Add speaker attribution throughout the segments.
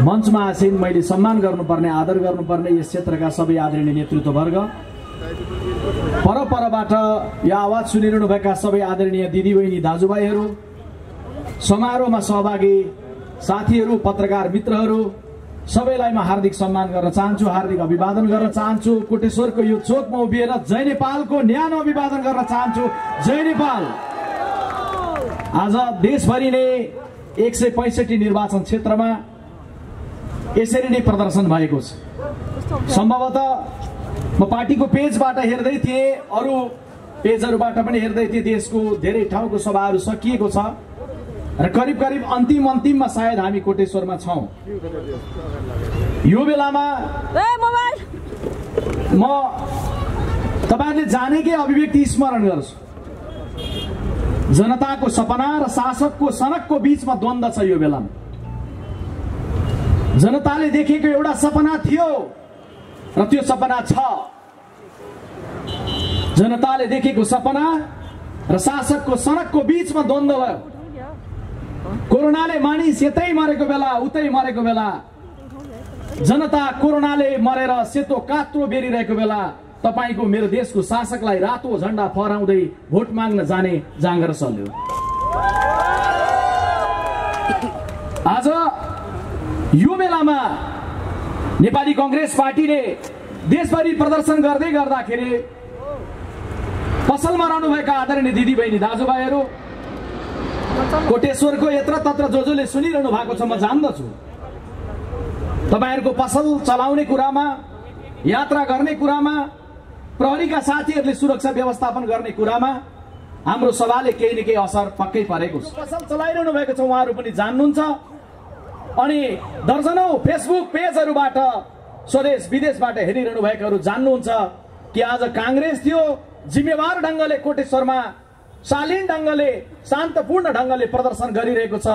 Speaker 1: मञ्चमा आसीन मैले सम्मान गर्नुपर्ने आदर गर्नुपर्ने यस क्षेत्रका सबै आदरणीय नेतृत्ववर्ग, परपरबाट यो आवाज सुनिरहनु भएका सबै आदरणीय दिदीबहिनी दाजुभाइहरू, समारोहमा सहभागी साथीहरू, पत्रकार मित्रहरू, सबैलाई म हार्दिक सम्मान गर्न चाहन्छु, हार्दिक अभिवादन गर्न चाहन्छु। कोटेश्वरको यो चोकमा उभिएर जय नेपालको न्यानो अभिवादन गर्न चाहन्छु। जय नेपाल। आज देशभरि नै 165 निर्वाचन क्षेत्रमा यसरी नै प्रदर्शन भएको छ। सम्भवतः म पार्टीको पेजबाट हेर्दै थिएँ, अरू पेजहरूबाट पनि हेर्दै थिएँ, देशको धेरै ठाउँको सभाहरू सकिएको छ र करिब करिब अन्तिममा सायद हामी कोटेश्वरमा छौँ। यो बेलामा म तपाईहरुले जानेकै अभिव्यक्ति स्मरण गर्छु। जनताको सपना र शासकको सनकको बीचमा द्वन्द्व छ। यो बेलामा जनताले देखेको एउटा सपना थियो र त्यो सपना छ। जनताले देखेको सपना र शासकको सनकको बीचमा द्वन्द्व भयो। कोरोनाले मानिस यतै मरेको बेला उतै मरेको बेला, जनता कोरोनाले मरेर सेतो कात्रो बेरिरहेको बेला तपाईको मेरो देशको शासकलाई रातो झण्डा फहराउँदै भोट माग्न जाने जाँगर चल्यो। आज यो बेलामा नेपाली कांग्रेस पार्टीले देशभरि प्रदर्शन गर्दै गर्दाखेरि पसलमा रहनुभएका आदरणीय दिदीबहिनी दाजुभाइहरू, कोटेश्वरको यत्र तत्र जसले सुनिरहनु भएको छ, म जान्दछु। तपाईहरुको पसल चलाउने कुरामा, यात्रा गर्ने कुरामा, प्रहरीका साथीहरूले सुरक्षा व्यवस्थापन गर्ने कुरामा हाम्रो सभाले केही न केही असर पक्कै परेको छ। पसल चलाइरहनु भएको छ, उहाँहरू पनि जान्नुहुन्छ। अनि दर्जनौं फेसबुक पेजहरूबाट स्वदेश विदेशबाट हेरिरहनु भएकाहरू जान्नुहुन्छ कि आज कांग्रेस थियो जिम्मेवार ढंगले कोटेश्वरमा शालीन ढंगले शान्तपूर्ण ढंगले प्रदर्शन गरिरहेको छ।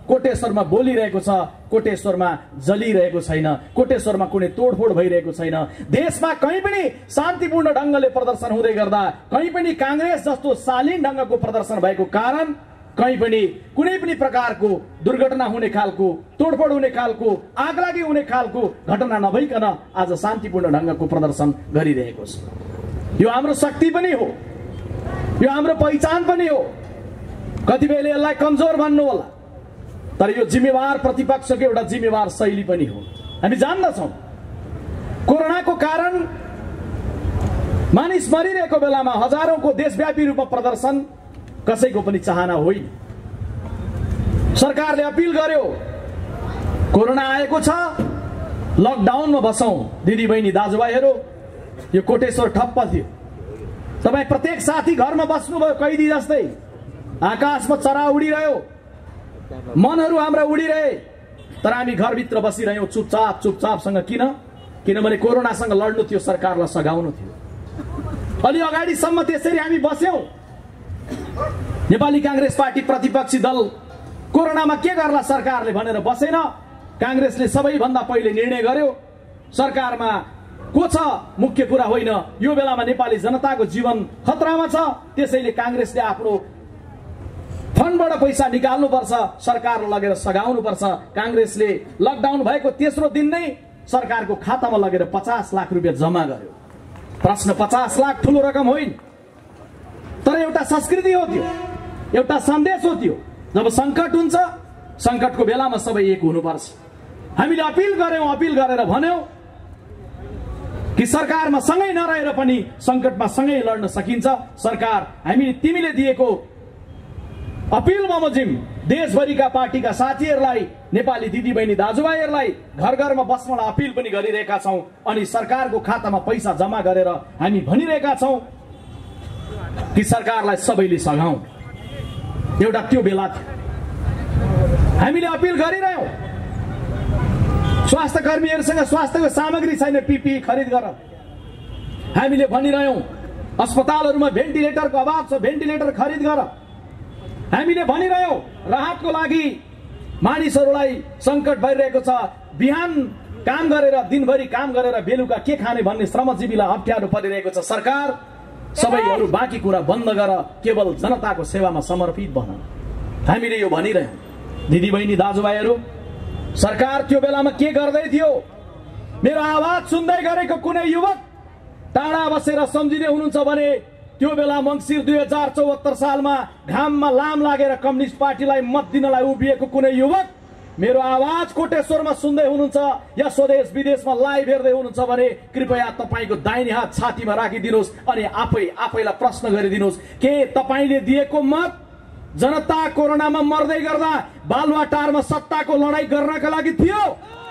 Speaker 1: कोटेश्वरमा बोलिरहेको छ, कोटेश्वरमा जलिरहेको छैन, कोटेश्वरमा कुनै तोडफोड भइरहेको छैन। देशमा कहीँ पनि शान्तिपूर्ण ढंगले प्रदर्शन हुँदै गर्दा कहीँ पनि कांग्रेस जस्तो शालीन ढंगको प्रदर्शन भएको कारण कहीँ पनि कुनै पनि प्रकारको दुर्घटना हुने खालको, तोडफोड हुने खालको, आगलागी हुने खालको घटना नभइकन आज शान्तिपूर्ण ढंगको प्रदर्शन गरिरहेको छ। यो हाम्रो शक्ति पनि हो, यो हाम्रो पहिचान पनि हो। कतिबेला यसलाई कमजोर भन्नु होला, तर यो जिम्मेवार प्रतिपक्षको एउटा जिम्मेवार शैली पनि हो। हामी जान्दछौँ कोरोनाको कारण मानिस मरिरहेको बेलामा हजारौंको देशव्यापी रूपमा प्रदर्शन कसैको पनि चाहना होइन। सरकारले अपील गर्यो, कोरोना आएको छ, लकडाउनमा बसौं। दिदीबहिनी दाजुभाइहरू, यो कोटेश्वर ठप्प थियो। तपाई प्रत्येक साथी घरमा बस्नुभयो कैदी जस्तै। आकाशमा चरा उडिरह्यो, मनहरू हाम्रा उडिरहे, तर हामी घरभित्र बसिरह्यौं चुपचापसँग। किनभने कोरोनासँग लड्नु थियो, सरकारलाई सघाउनु थियो। अलि अगाडिसम्म त्यसरी हामी बस्यौं। नेपाली कांग्रेस पार्टी प्रतिपक्षी दल कोरोनामा के गर्ला सरकारले भनेर बसेन। कांग्रेसले सबैभन्दा पहिले निर्णय गर्यो, सरकारमा को छ मुख्य कुरा होइन, यो बेलामा नेपाली जनताको जीवन खतरामा छ, त्यसैले कांग्रेसले आफ्नो फन्डबाट पैसा निकाल्नुपर्छ, सरकारलाई लगेर सघाउनुपर्छ। कांग्रेसले लकडाउन भएको तेस्रो दिन नै सरकारको खातामा लगेर 50 लाख रुपैयाँ जम्मा गर्यो। प्रश्न 50 लाख ठूलो रकम होइन, तर एउटा संस्कृति हो, त्यो एउटा सन्देश हो। त्यो जब संकट हुन्छ, संकटको बेलामा सबै एक हुनुपर्छ। हामीले अपील गर्यौं, अपील गरेर भन्यौं कि सरकारमा सँगै नरहेर पनि संकटमा सँगै लड्न सकिन्छ। सरकार हामीले तिमीले दिएको अपील बमोजिम देशभरिका पार्टीका साथीहरूलाई, नेपाली दिदीबहिनी दाजुभाइहरूलाई घर घरमा बस्नलाई अपील पनि गरिरहेका छौं। अनि सरकारको खातामा पैसा जम्मा गरेर हामी भनिरहेका छौं कि सरकारलाई सबैले सघाउँ। एउटा त्यो बेला थियो। हामीले अपील गरिरह्यौं, स्वास्थ्य कर्मीहरूसँग स्वास्थ्यको सामग्री छैन, पीपीई खरिद गर। हामीले भनिरह्यौं अस्पतालहरूमा भेन्टिलेटरको अभाव छ, भेन्टिलेटर खरिद गर। हामीले भनिरह्यौं राहतको लागि मानिसहरूलाई संकट भइरहेको छ, बिहान काम गरेर दिनभरि काम गरेर बेलुका के खाने भन्ने श्रमजीवीलाई अप्ठ्यारो परिरहेको छ। सरकार सबैहरू बाँकी कुरा बन्द गर, केवल जनताको सेवामा समर्पित बन। हामीले यो भनिरह्यौं। दिदीबहिनी दाजुभाइहरू, सरकार त्यो बेलामा के गर्दै थियो? मेरो आवाज सुन्दै गरेको कुनै युवक टाढा बसेर सम्झिँदै हुनुहुन्छ भने त्यो बेला मङ्सिर 2074 सालमा घाममा लाम लागेर कम्युनिस्ट पार्टीलाई मत दिनलाई उभिएको कुनै युवक मेरो आवाज कोटेश्वरमा सुन्दै हुनुहुन्छ या स्वदेश विदेशमा लाइभ हेर्दै हुनुहुन्छ भने कृपया तपाईको दाहिने हात छातीमा राखिदिनुहोस् अनि आफैलाई प्रश्न गरिदिनुहोस्, के तपाईले दिएको मत जनता कोरोनामा मर्दै गर्दा बालुवाटारमा सत्ताको लडाई गर्नका लागि थियो?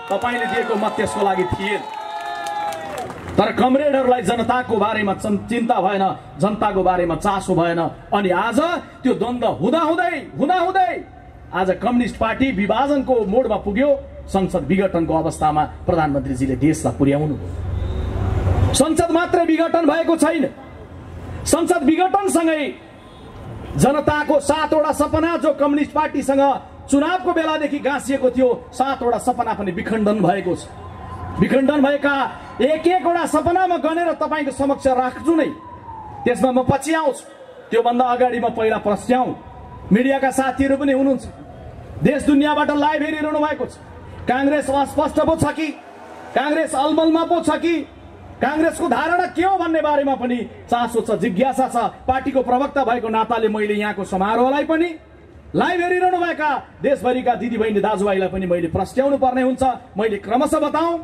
Speaker 1: तपाईले दिएको मत त्यसको लागि थिएन। तर कमरेडहरूलाई जनताको बारेमा चिन्ता भएन, जनताको बारेमा चासो भएन। अनि आज त्यो द्वन्द्व हुँदाहुँदै आज कम्युनिस्ट पार्टी विभाजनको मोडमा पुग्यो। संसद विघटनको अवस्थामा प्रधानमन्त्रीजीले देशलाई पुर्याउनु भयो। संसद मात्रै विघटन भएको छैन, संसद विघटनसँगै जनताको 7 वटा सपना जो कम्युनिस्ट पार्टीसँग चुनावको बेलादेखि गाँसिएको थियो 7 वटा सपना पनि विखण्डन भएको छ। विखण्डन भएका एक वटा सपना म गनेर तपाईको समक्ष राख्छु नै, त्यसमा म पछि आउँछु। त्योभन्दा अगाडि म पहिला प्रश्नाउँ, मिडियाका साथीहरू पनि हुनुहुन्छ, देश दुनियाँबाट लाइभ हेरिरहनु भएको छ। कांग्रेस अस्पष्ट पो छ कि, कांग्रेस अलमलमा पो छ कि, कांग्रेसको धारणा के हो भन्ने बारेमा पनि चासो छ, जिज्ञासा छ। पार्टीको प्रवक्ता भएको नाताले मैले यहाँको समारोहलाई पनि लाइभ हेरिरहनु भएका देशभरिका दिदीबहिनी दाजुभाइलाई पनि मैले प्रश्नाउनु पर्ने हुन्छ। मैले क्रमशः बताऊं,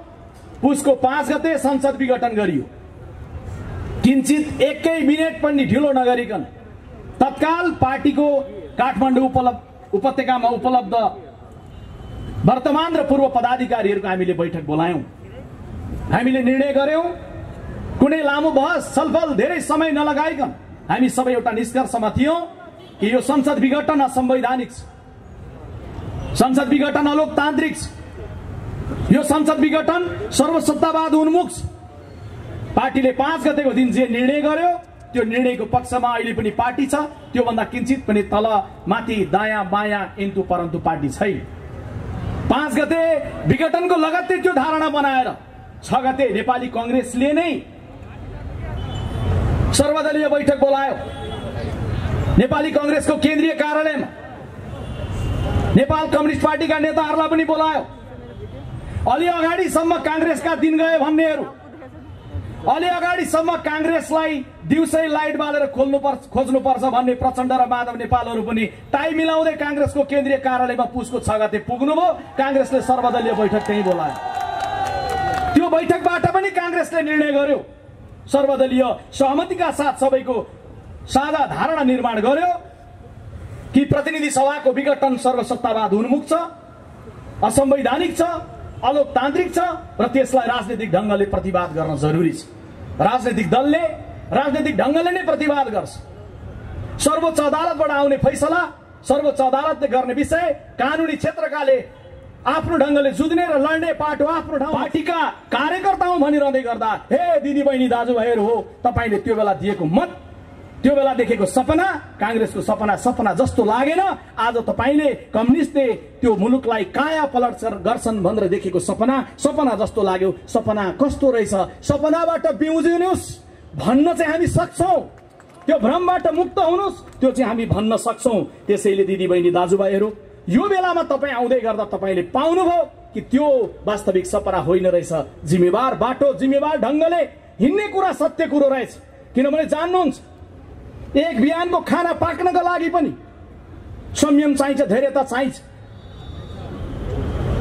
Speaker 1: पुसको 5 गते संसद विघटन गरियो। किंचित 1 मिनेट पनि ढिलो नगरिकन तत्काल पार्टीको काठमाडौँ उपत्यकामा उपलब्ध वर्तमान र पूर्व पदाधिकारीहरूको हामीले बैठक बोलायौं। हामीले निर्णय गर्यौं, कुनै लामो बहस छलफल धेरै समय नलगाइकन हामी सबै एउटा निष्कर्षमा थियौं कि यो संसद विघटन असंवैधानिक छ, संसद विघटन अलोकतान्त्रिक छ, यो संसद विघटन सर्वसत्तावाद उन्मुख छ। पार्टीले 5 गतेको दिन जे निर्णय गर्यो त्यो निर्णयको पक्षमा अहिले पनि पार्टी छ, त्यो भन्दा किंचित पनि तल माथि दायाँ बायाँ इन्तु परन्तु पार्टी छैन। 5 गते विघटनको लगत्तै त्यो धारणा बनाएर 6 गते नेपाली कांग्रेसले नै सर्वदलीय बैठक बोलायो। नेपाली कांग्रेसको केन्द्रीय कार्यालयमा नेपाल कम्युनिस्ट पार्टीका नेताहरूलाई पनि बोलायो। अलि अगाडिसम्म कांग्रेसका दिन गए भन्नेहरू, अलि अगाडिसम्म कांग्रेसलाई दिउँसै लाइट बालेर खोज्नुपर्छ भन्ने प्रचण्ड र माधव नेपालहरू पनि टाइ मिलाउँदै कांग्रेसको केन्द्रीय कार्यालयमा पुसको 6 गते पुग्नुभयो। कांग्रेसले सर्वदलीय बैठक त्यही बोलायो। त्यो बैठकबाट पनि कांग्रेसले निर्णय गर्यो, सर्वदलीय सहमतिका साथ सबैको साझा धारणा निर्माण गर्यो कि प्रतिनिधि सभाको विघटन सर्वसत्तावाद उन्मुख छ, असंवैधानिक छ, अलोकतान्त्रिक छ र त्यसलाई राजनीतिक ढंगले प्रतिवाद गर्न जरुरी छ। राजनीतिक दलले राजनीतिक ढंगले नै प्रतिवाद गर्छ। सर्वोच्च अदालतबाट आउने फैसला सर्वोच्च अदालतले गर्ने विषय कानुनी क्षेत्रकाले आफ्नो ढंगले जुझ्ने र लड्ने पाटो आफ्नो ठाउँ। पार्टीका कार्यकर्ता हौं भनिरहँदै गर्दा हे दिदीबहिनी दाजुभाइहरू हो, तपाईले त्यो बेला दिएको मत, त्यो बेला देखेको सपना कांग्रेसको सपना जस्तो लागेन। आज तपाईले कम्युनिस्टले त्यो मुलुकलाई काया पलट गर्छन् भनेर देखेको सपना जस्तो लाग्यो। सपना कस्तो रहेछ, सपनाबाट बिउजिनुस् भन्न चाहिँ हामी सक्छौं, त्यो भ्रमबाट मुक्त हुनुस् त्यो चाहिँ हामी भन्न सक्छौं। त्यसैले दिदीबहिनी दाजुभाइहरू, यो बेलामा तपाईँ आउँदै गर्दा तपाईले पाउनुभयो कि त्यो वास्तविक सपना होइन रहेछ। जिम्मेवार बाटो, जिम्मेवार ढंगले हिँड्ने कुरा सत्य कुरो रहेछ। किनभने जान्नुहुन्छ, एक बिहानको खाना पाक्नका लागि पनि संयम चाहिन्छ, धैर्यता चाहिन्छ।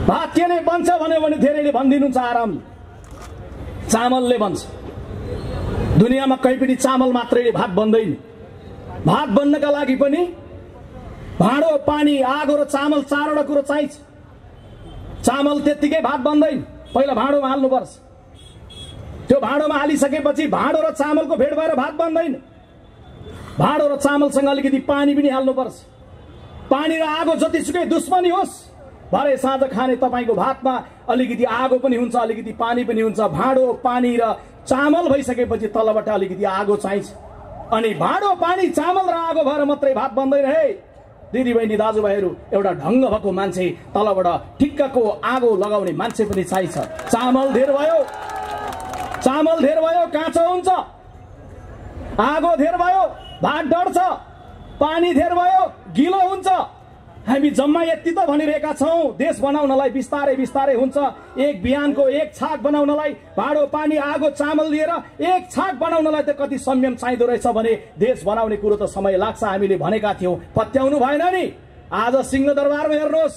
Speaker 1: भात केले बन्छ भने धेरैले भनिदिनुहुन्छ आरामले, चामलले बन्छ। दुनियाँमा कहीँ पनि चामल मात्रैले भात बन्दैन। भात बन्नका लागि पनि भाँडो, पानी, आगो र चामल 4 वटा कुरो चाहिन्छ। चामल त्यत्तिकै भात बन्दैन, पहिला भाँडोमा हाल्नुपर्छ। त्यो भाँडोमा हालिसकेपछि भाँडो र चामलको भेट भएर भात बन्दैन। भाँडो र चामलसँग अलिकति पानी पनि हाल्नुपर्छ। पानी र आगो जतिसुकै दुश्मनी होस्, भरे साँझ खाने तपाईको भातमा अलिकति आगो पनि हुन्छ, अलिकति पानी पनि हुन्छ। भाँडो, पानी र चामल भइसकेपछि तलबाट अलिकति आगो चाहिन्छ। अनि भाँडो, पानी, चामल र आगो भएर मात्रै भात बन्दैन है दिदीबहिनी दाजुभाइहरू। एउटा ढंग भएको मान्छे, तलबाट ठिक्कको आगो लगाउने मान्छे पनि चाहिन्छ। चामल धेर भयो काँचो हुन्छ, आगो धेर भयो भात डढ्छ, पानी धेर भयो गिलो हुन्छ। हामी जम्मा यति त भनिरहेका छौं, देश बनाउनलाई बिस्तारै बिस्तारै हुन्छ। एक बिहानको एक छाक बनाउनलाई, भाडो पानी आगो चामल लिएर एक छाक बनाउनलाई त कति संयम चाहिँदो रहेछ भने देश बनाउने कुरो त समय लाग्छ हामीले भनेका थियौं, पत्याउनु भएन नि। आज सिंहदरबारमा हेर्नुहोस्,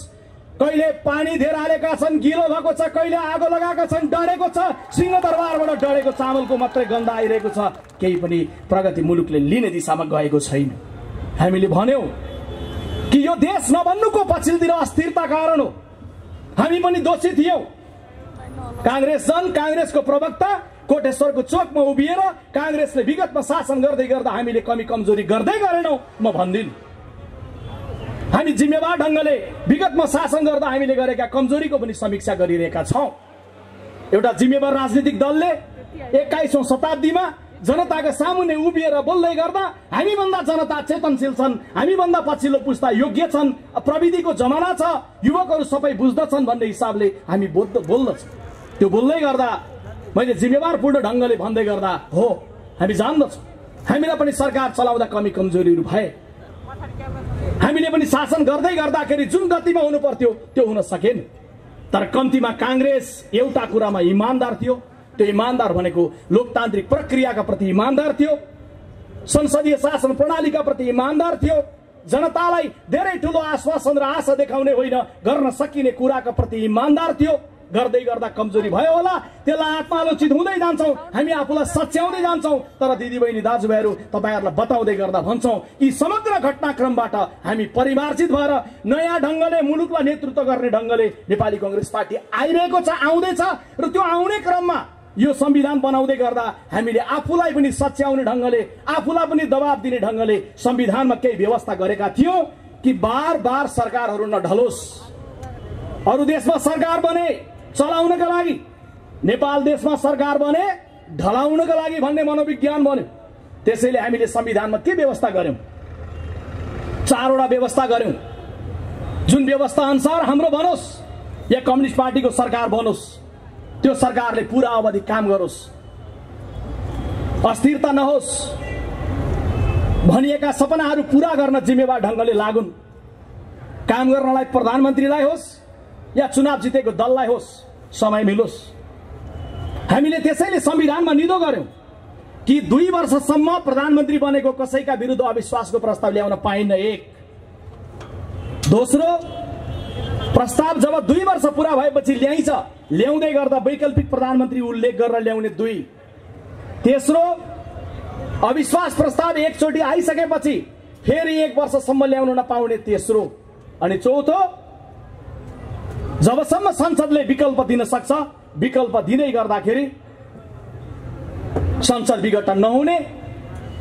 Speaker 1: कहिले पानी धेर हालेका छन्, गिलो भएको छ, कहिले आगो लगाएका छन्, डढेको छ। सिंहदरबारबाट डढेको चामलको मात्रै गन्ध आइरहेको छ। केही पनि प्रगति मुलुकले लिने दिशामा गएको छैन। हामीले भन्यौं कि यो देश नबन्नुको पछिल्तिर अस्थिरता कारण हो। हामी पनि दोषी थियौं। कांग्रेसको प्रवक्ता कोटेश्वरको चोकमा उभिएर कांग्रेसले विगतमा शासन गर्दै गर्दा हामीले कमी कमजोरी गर्दै गरेनौं म भन्दिन। हामी जिम्मेवार ढंगले विगतमा शासन गर्दा हामीले गरेका कमजोरीको पनि समीक्षा गरिरहेका छौं। एउटा जिम्मेवार राजनीतिक दलले 21औं शताब्दीमा जनताका सामुन्ने उभिएर बोल्दै गर्दा हामीभन्दा जनता चेतनशील छन्, हामीभन्दा पछिल्लो पुस्ता योग्य छन्, प्रविधिको जमाना छ, युवकहरू सबै बुझ्दछन् भन्ने हिसाबले हामी बोल्दछौँ। त्यो बोल्दै गर्दा मैले जिम्मेवारपूर्ण ढंगले भन्दै गर्दा हो, हामी जान्दछौँ हामीलाई पनि सरकार चलाउँदा कमी कमजोरीहरू भए। हामीले पनि शासन गर्दै गर्दाखेरि जुन गतिमा हुनु पर्थ्यो त्यो हुन सकेन। तर कम्तीमा कांग्रेस एउटा कुरामा इमानदार थियो। त्यो इमानदार भनेको लोकतान्त्रिक प्रक्रियाका प्रति इमानदार थियो, संसदीय शासन प्रणालीका प्रति इमानदार थियो, जनतालाई धेरै ठूलो आश्वासन र आशा देखाउने होइन, गर्न सकिने कुराका प्रति इमानदार थियो। गर्दै गर्दा कमजोरी भयो होला, त्यसलाई आत्मालोचित हुँदै जान्छौं, हामी आफूलाई सच्याउँदै जान्छौं। तर दिदीबहिनी दाजुभाइहरू, तपाईहरुलाई बताउँदै गर्दा भन्छौं यी समग्र घटनाक्रमबाट हामी परिमार्जित भएर नयाँ ढंगले मुलुकलाई नेतृत्व गर्ने ढंगले नेपाली कांग्रेस पार्टी आइरहेको छ, आउँदैछ। र त्यो आउने क्रममा यो संविधान बनाउँदै गर्दा हामीले आफूलाई पनि सच्याउने ढंगले, आफूलाई पनि दबाब दिने ढंगले संविधानमा केही व्यवस्था गरेका थियौं कि बार बार सरकारहरू नढलोस्। अरु देशमा सरकार बने चलाउनका लागि, नेपाल देशमा सरकार बने ढलाउनका लागि भन्ने मनोविज्ञान बन्यो। त्यसैले हामीले संविधानमा के व्यवस्था गर्यौं? 4 वटा व्यवस्था गर्यौं। जुन व्यवस्था अनुसार हाम्रो बनोस् या कम्युनिस्ट पार्टीको सरकार बनोस्, त्यो सरकारले पूरा अवधि काम गरोस्, अस्थिरता नहोस्, भनिएका सपनाहरू पूरा गर्न जिम्मेवार ढंगले लागुन्। काम गर्नलाई प्रधानमन्त्रीलाई होस् या चुनाव जितेको दललाई होस्, समय मिलोस्। हामीले त्यसैले संविधानमा निदो गर्यौं कि 2 वर्षसम्म प्रधानमन्त्री बनेको कसैका विरुद्ध अविश्वासको प्रस्ताव ल्याउन पाइन्न। एक दोस्रो, प्रस्ताव जब 2 वर्ष पूरा भएपछि ल्याइन्छ, ल्याउँदै गर्दा वैकल्पिक प्रधानमन्त्री उल्लेख गरेर ल्याउने। 2 तेस्रो, अविश्वास प्रस्ताव एकचोटि आइसकेपछि फेरि 1 वर्षसम्म ल्याउन नपाउने। तेस्रो अनि चौथो, जबसम्म संसदले विकल्प दिन सक्छ, विकल्प दिँदै गर्दाखेरि संसद विघटन नहुने,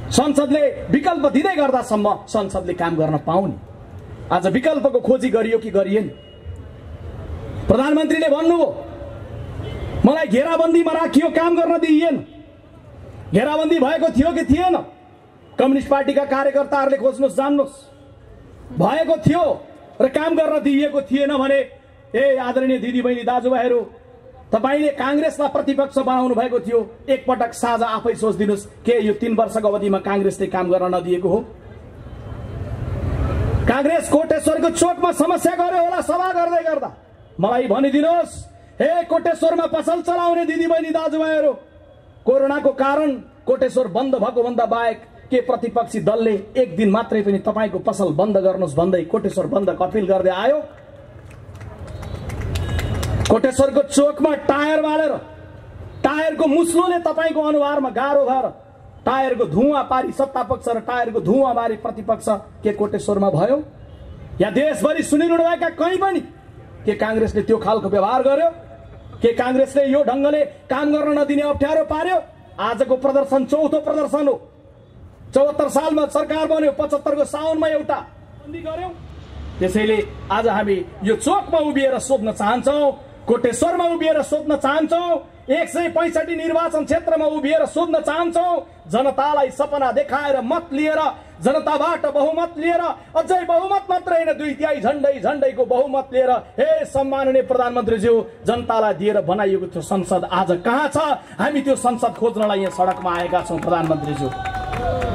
Speaker 1: संसदले विकल्प दिँदै गर्दासम्म संसदले काम गर्न पाउने। आज विकल्पको खोजी गरियो कि गरिएन? प्रधानमन्त्रीले भन्नुभयो मलाई घेराबन्दीमा राखियो, काम गर्न दिइएन। घेराबन्दी भएको थियो कि थिएन? कम्युनिस्ट पार्टीका कार्यकर्ताहरूले खोज्नुहोस्, जान्नुहोस्। भएको थियो र काम गर्न दिइएको थिएन भने आदरणीय दिदीबहिनी दाजुभाइहरू, तपाईले कांग्रेसलाई प्रतिपक्ष बनाउनु भएको थियो। एकपटक साझा आफै सोच्दिनुस्, के यो 3 वर्षको अवधिमा कांग्रेसले काम गर्न नदिएको हो? कांग्रेस कोटेश्वरको चोकमा समस्या गर्यो होला सभा गर्दै गर्दा। मलाई भनिदिनुहोस्, हे कोटेश्वरमा पसल चलाउने दिदीबहिनी दाजुभाइहरू, कोरोनाको कारण कोटेश्वर बन्द भएको भन्दा बाहेक के प्रतिपक्षी दलले एक दिन मात्रै पनि तपाईको पसल बन्द गर्नुस् भन्दै कोटेश्वर बन्दको अपिल गर्दै आयो? कोटेश्वरको चोकमा टायर बालेर, टायरको मुस्लोले तपाईको अनुहारमा गाह्रो भएर टायरको धुवाँ पारी सत्तापक्ष र टायरको धुवाँ पारी प्रतिपक्ष के कोटेश्वरमा भयो? या देशभरि सुनिरहनु भएका कहीँ पनि के कांग्रेसले त्यो खालको व्यवहार गर्यो? के कांग्रेसले यो ढंगले काम गर्न नदिने अप्ठ्यारो पार्यो? आजको प्रदर्शन चौथो प्रदर्शन हो। 74 सालमा सरकार बन्यो, 75 को साउनमा एउटा बन्दी गर्यौं। त्यसैले आज हामी यो चोकमा उभिएर सोध्न चाहन्छौं, कोटेश्वरमा उभिएर सोध्न चाहन्छौं, 165 निर्वाचन क्षेत्रमा उभिएर सोध्न चाहन्छौं, जनतालाई सपना देखाएर मत लिएर, जनताबाट बहुमत लिएर, अझै बहुमत मात्र हैन 2/3 झण्डैको बहुमत लिएर, हे सम्माननीय प्रधानमन्त्रीज्यू, जनतालाई दिएर बनाइएको त्यो संसद आज कहाँ छ? हामी त्यो संसद खोज्नलाई यहाँ सडकमा आएका छौं। प्रधानमन्त्रीज्यू,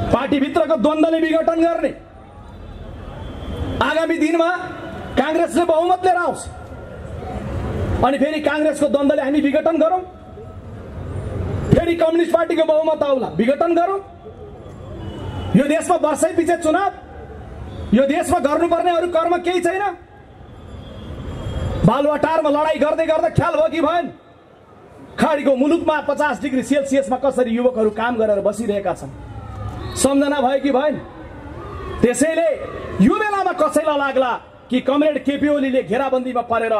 Speaker 1: पार्टी भित्रको द्वन्द्वले विघटन गर्ने, आगामी दिनमा कांग्रेसले बहुमत लिएर आउँछ अनि फेरि कांग्रेसको द्वन्द्वले हामी विघटन गरौँ, फेरि कम्युनिस्ट पार्टीको बहुमत आउला विघटन गरौँ। यो देशमा वर्षै पछि चुनाव, यो देशमा गर्नुपर्ने अरू कर्म केही छैन। बालुवाटारमा लडाई गर्दै गर्दा ख्याल भयो कि भएन खाडीको मुलुकमा 50 डिग्री सेल्सियसमा कसरी युवकहरू काम गरेर बसिरहेका छन्, सम्झना भयो कि भएन। त्यसैले यो बेलामा कसैलाई लाग्ला कि कमरेड केपी ओलीले घेराबन्दीमा परेर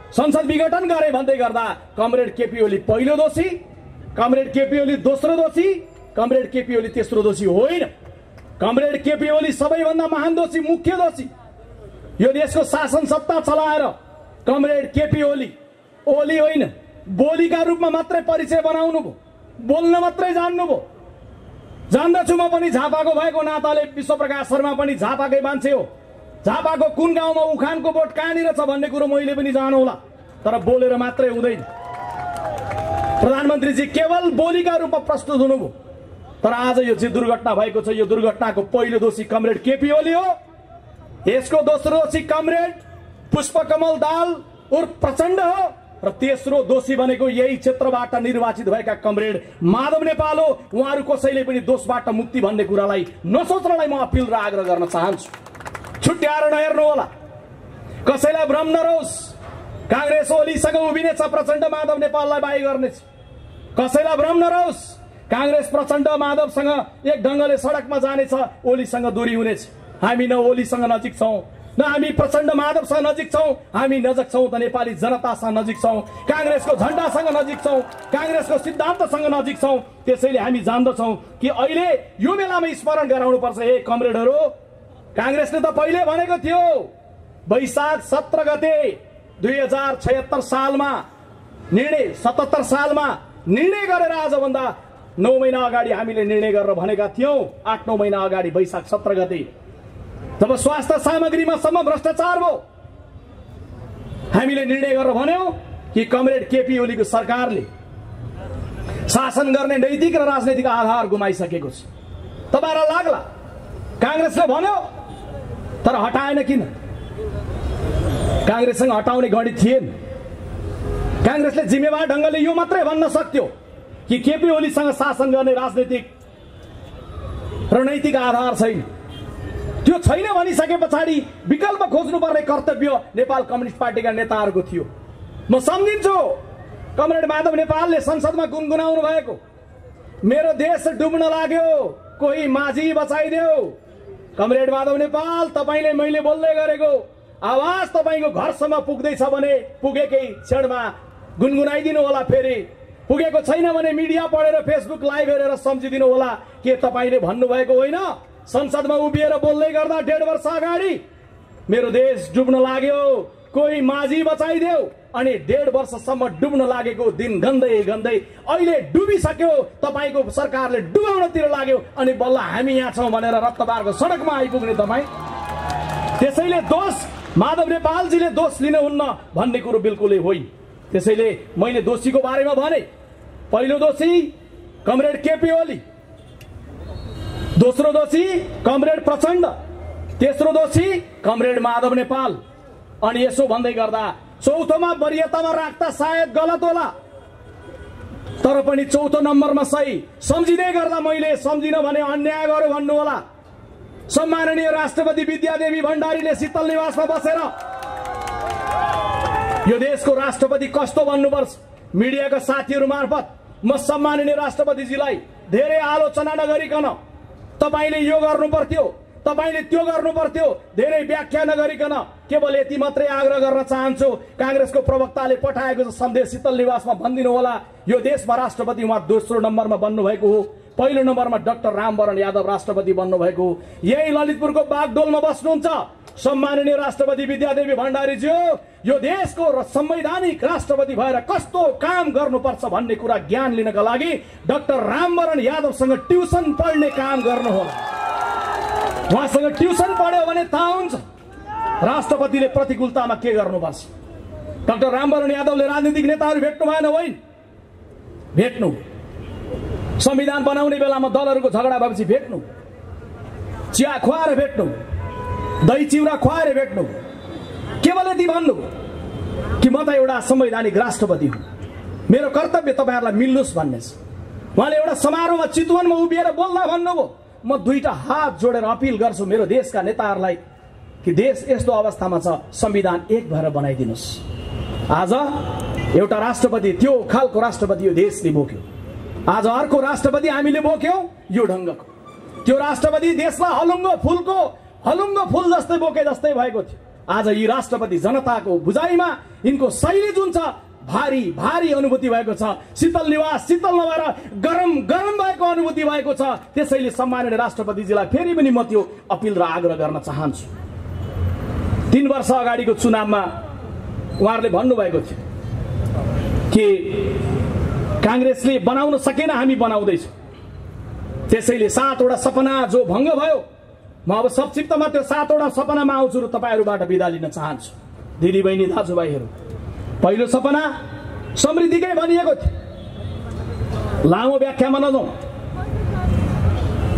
Speaker 1: संसद विघटन गरे भन्दै गर्दा कमरेड केपी ओली पहिलो दोषी, कमरेड केपी ओली दोस्रो दोषी, कमरेड केपी ओली तेस्रो दोषी होइन। कमरेड केपी ओली सबैभन्दा महान दोषी, मुख्य दोषी। यो देशको शासन सत्ता चलाएर कमरेड केपी ओली होइन बोलीका रूपमा मात्रै परिचय बनाउनु भयो, बोल्न मात्रै जान्नुभयो। जान्दछु म पनि झापाको भएको नाताले विश्वप्रकाश शर्मा पनि झापाकै मान्छे हो, झापाको कुन गाउँमा उखानको बोट कहाँनिर छ भन्ने कुरो मैले पनि जानौला, तर बोलेर मात्रै हुँदैन। प्रधानमन्त्रीजी केवल बोलीका रूपमा प्रस्तुत हुनुभयो, तर आज यो चाहिँ दुर्घटना भएको छ, यो दुर्घटनाको पहिलो दोषी कमरेड केपी ओली हो। यसको दोस्रो दोषी कमरेड पुष्पकमल दाहाल उर्फ प्रचण्ड हो र तेस्रो दोषी भनेको यही क्षेत्रबाट निर्वाचित भएका कमरेड माधव नेपाल हो। उहाँहरू कसैले पनि दोषबाट मुक्ति भन्ने कुरालाई नसोच्नलाई म अपिल र आग्रह गर्न चाहन्छु। छुट्याएर नहेर्नु होला, कसैलाई भ्रम नरहोस्। कांग्रेस ओलीसँग उभिनेछ, प्रचण्ड माधव नेपाललाई बाई गर्नेछ। कसैलाई भ्रम नरहोस्, कांग्रेस प्रचण्ड माधवसँग एक ढंगले सडकमा जानेछ, ओलीसँग दूरी हुनेछ। हामी न ओलीसँग नजिक छौं, न हामी प्रचण्ड माधवसँग नजिक छौं, हामी नजिक छौं त नेपाली जनतासँग नजिक छौं, कांग्रेसको झण्डासँग नजिक छौं, कांग्रेसको सिद्धान्तसँग नजिक छौं। त्यसैले हामी जान्दछौं कि अहिले यो बेलामा स्मरण गराउनु पर्छ, हे कमरेडहरू, कांग्रेसले त पहिले भनेको थियो वैशाख 17 गते 2076 सालमा निर्णय 77 सालमा निर्णय गरेर आजभन्दा 9 महिना अगाडि हामीले निर्णय गरेर भनेका थियौं। 8-9 महिना अगाडि वैशाख 17 गते जब स्वास्थ्य सामग्रीमा सम्म भ्रष्टाचार भयो, हामीले निर्णय गरेर भन्यौं कि कमरेड केपी ओलीको सरकारले शासन गर्ने नैतिक र राजनैतिक आधार गुमाइसकेको छ। तपाईहरुलाई लाग्ला कांग्रेसले भन्यो तर हटाएन किन? कांग्रेससँग हटाउने गणित थिएन। कांग्रेसले जिम्मेवार ढंगले यो मात्रै भन्न सक्थ्यो कि केपी ओलीसँग शासन गर्ने राजनैतिक र नैतिक आधार छैन। त्यो छैन भनिसके पछाडि विकल्प खोज्नुपर्ने कर्तव्य नेपाल कम्युनिस्ट पार्टीका नेताहरूको थियो। म सम्झिन्छु कमरेड माधव नेपालले संसदमा गुनगुनाउनु भएको, मेरो देश डुब्न लाग्यो, कोही माझी बचाइदेऊ। कमरेड माधव नेपाल, तपाईले मैले बोल्दै गरेको आवाज तपाईको घरसम्म पुग्दैछ भने पुगेकै क्षणमा गुनगुनाइदिनु होला। फेरि पुगेको छैन भने मिडिया पढेर फेसबुक लाइभ हेरेर सम्झिदिनु होला के तपाईले भन्नुभएको होइन। संसदमा उभिएर बोल्दै गर्दा 1.5 वर्ष अगाडि मेरो देश डुब्न लाग्यो, कोही माझी बचाइदेऊ, अनि 1.5 वर्षसम्म डुब्न लागेको दिन गन्दै गन्दै अहिले डुबिसक्यो, तपाईको सरकारले डुबाउनतिर लाग्यो, अनि बल्ल हामी यहाँ छौं भनेर रत्तबारको सडकमा आइपुग्ने तपाई। त्यसैले दोष माधव नेपालजीले दोष लिनुहुन्न भन्ने कुरो बिल्कुलै होइन। त्यसैले मैले दोषीको बारेमा भने, पहिलो दोषी कमरेड केपी ओली, दोस्रो दोषी कमरेड प्रचण्ड, तेस्रो दोषी कमरेड माधव नेपाल। अनि यसो भन्दै गर्दा चौथोमा वरियतामा राख्दा सायद गलत होला, तर पनि चौथो नम्बरमा सही सम्झिँदै गर्दा मैले सम्झिन भने अन्याय गर्यो भन्नु होला। सम्माननीय राष्ट्रपति विद्यादेवी भण्डारीले शीतल निवासमा बसेर यो देशको राष्ट्रपति कस्तो बन्नुपर्छ मिडियाका साथीहरू मार्फत म सम्माननीय राष्ट्रपतिजीलाई धेरै आलोचना नगरिकन तपाईले यो गर्नु पर्थ्यो, तपाईले त्यो गर्नु पर्थ्यो, धेरै व्याख्या नगरिकन केवल यति मात्रै आग्रह गर्न चाहन्छु, कांग्रेसको प्रवक्ताले पठाएको सन्देश शीतल निवासमा भनिदिनु होला। यो देशमा राष्ट्रपति उहाँ दोस्रो नम्बरमा बन्नु भएको हो, पहिलो नम्बरमा डाक्टर रामवरण यादव राष्ट्रपति बन्नु भएको हो। यही ललितपुरको बागडोलमा बस्नुहुन्छ सम्माननीय राष्ट्रपति विद्यादेवी भण्डारीजी हो। यो देशको संवैधानिक राष्ट्रपति भएर कस्तो काम गर्नुपर्छ भन्ने कुरा ज्ञान लिनका लागि डाक्टर रामवरण यादवसँग ट्युसन पढ्ने काम गर्नु होला। उहाँसँग ट्युसन पढ्यो भने थाहा हुन्छ राष्ट्रपतिले प्रतिकूलतामा के गर्नुपर्छ। डाक्टर रामवरण यादवले राजनीतिक नेताहरू भेट्नु भएन होइन, भेट्नु। संविधान बनाउने बेलामा दलहरूको झगडा भएपछि भेट्नु, चिया खुवाएर भेट्नु, दही चिउरा खुवाएर भेट्नु, केवल यति भन्नुभयो कि म त एउटा संवैधानिक राष्ट्रपति हुँ, मेरो कर्तव्य तपाईहरुलाई मिल्नुस् भन्ने छ। उहाँले एउटा समारोहमा चितवनमा उभिएर बोल्दा भन्नुभयो, म दुईटा हात जोडेर अपिल गर्छु मेरो देशका नेताहरूलाई कि देश यस्तो अवस्थामा छ, संविधान एक भएर बनाइदिनुस्। आज एउटा राष्ट्रपति, त्यो खालको राष्ट्रपति यो देशले बोक्यो। आज अर्को राष्ट्रपति हामीले बोक्यौं यो ढंगको। त्यो राष्ट्रपति देशलाई हलुङ्गो फूल जस्तै बोके जस्तै भएको थियो। आज यी राष्ट्रपति जनताको बुझाइमा यिनको शैली जुन छ भारी भारी अनुभूति भएको छ। शीतल निवास शीतल नभएर गरम गरम भएको अनुभूति भएको छ। त्यसैले सम्माननीय राष्ट्रपतिजीलाई फेरि पनि म त्यो अपिल र आग्रह गर्न चाहन्छु। 3 वर्ष अगाडिको चुनावमा उहाँहरूले भन्नुभएको थियो कि कांग्रेसले बनाउन सकेन, हामी बनाउँदैछौँ। त्यसैले 7 वटा सपना जो भङ्ग भयो, म अब संक्षिप्तमा त्यो 7 वटा सपनामा आउँछु र तपाईहरुबाट बिदा लिन चाहन्छु। दिदी बहिनी दाजुभाइहरू, पहिलो सपना समृद्धिकै भनिएको थियो। लामो व्याख्यामा नजाउँ।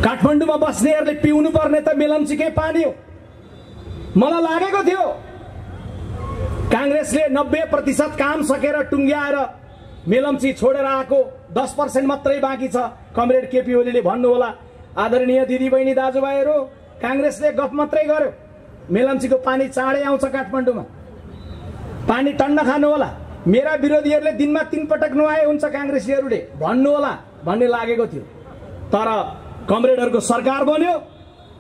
Speaker 1: काठमाडौँमा बस्नेहरूले पिउनु पर्ने त मेलम्चीकै पानी हो। मलाई लागेको थियो कांग्रेसले 90% काम सकेर टुङ्ग्याएर मेलम्ची छोडेर आएको 10% मात्रै बाँकी छ। कमरेड केपी ओलीले भन्नु होला, आदरणीय दिदी बहिनी दाजुभाइहरू, कांग्रेसले गफ मात्रै गर्यो, मेलम्चीको पानी चाँडै आउँछ काठमाडौँमा, पानी टन्न खानु होला। मेरा विरोधीहरूले दिनमा 3 पटक नुहाए हुन्छ कांग्रेसीहरूले भन्नु होला भन्ने लागेको थियो। तर कमरेडहरूको सरकार बन्यो,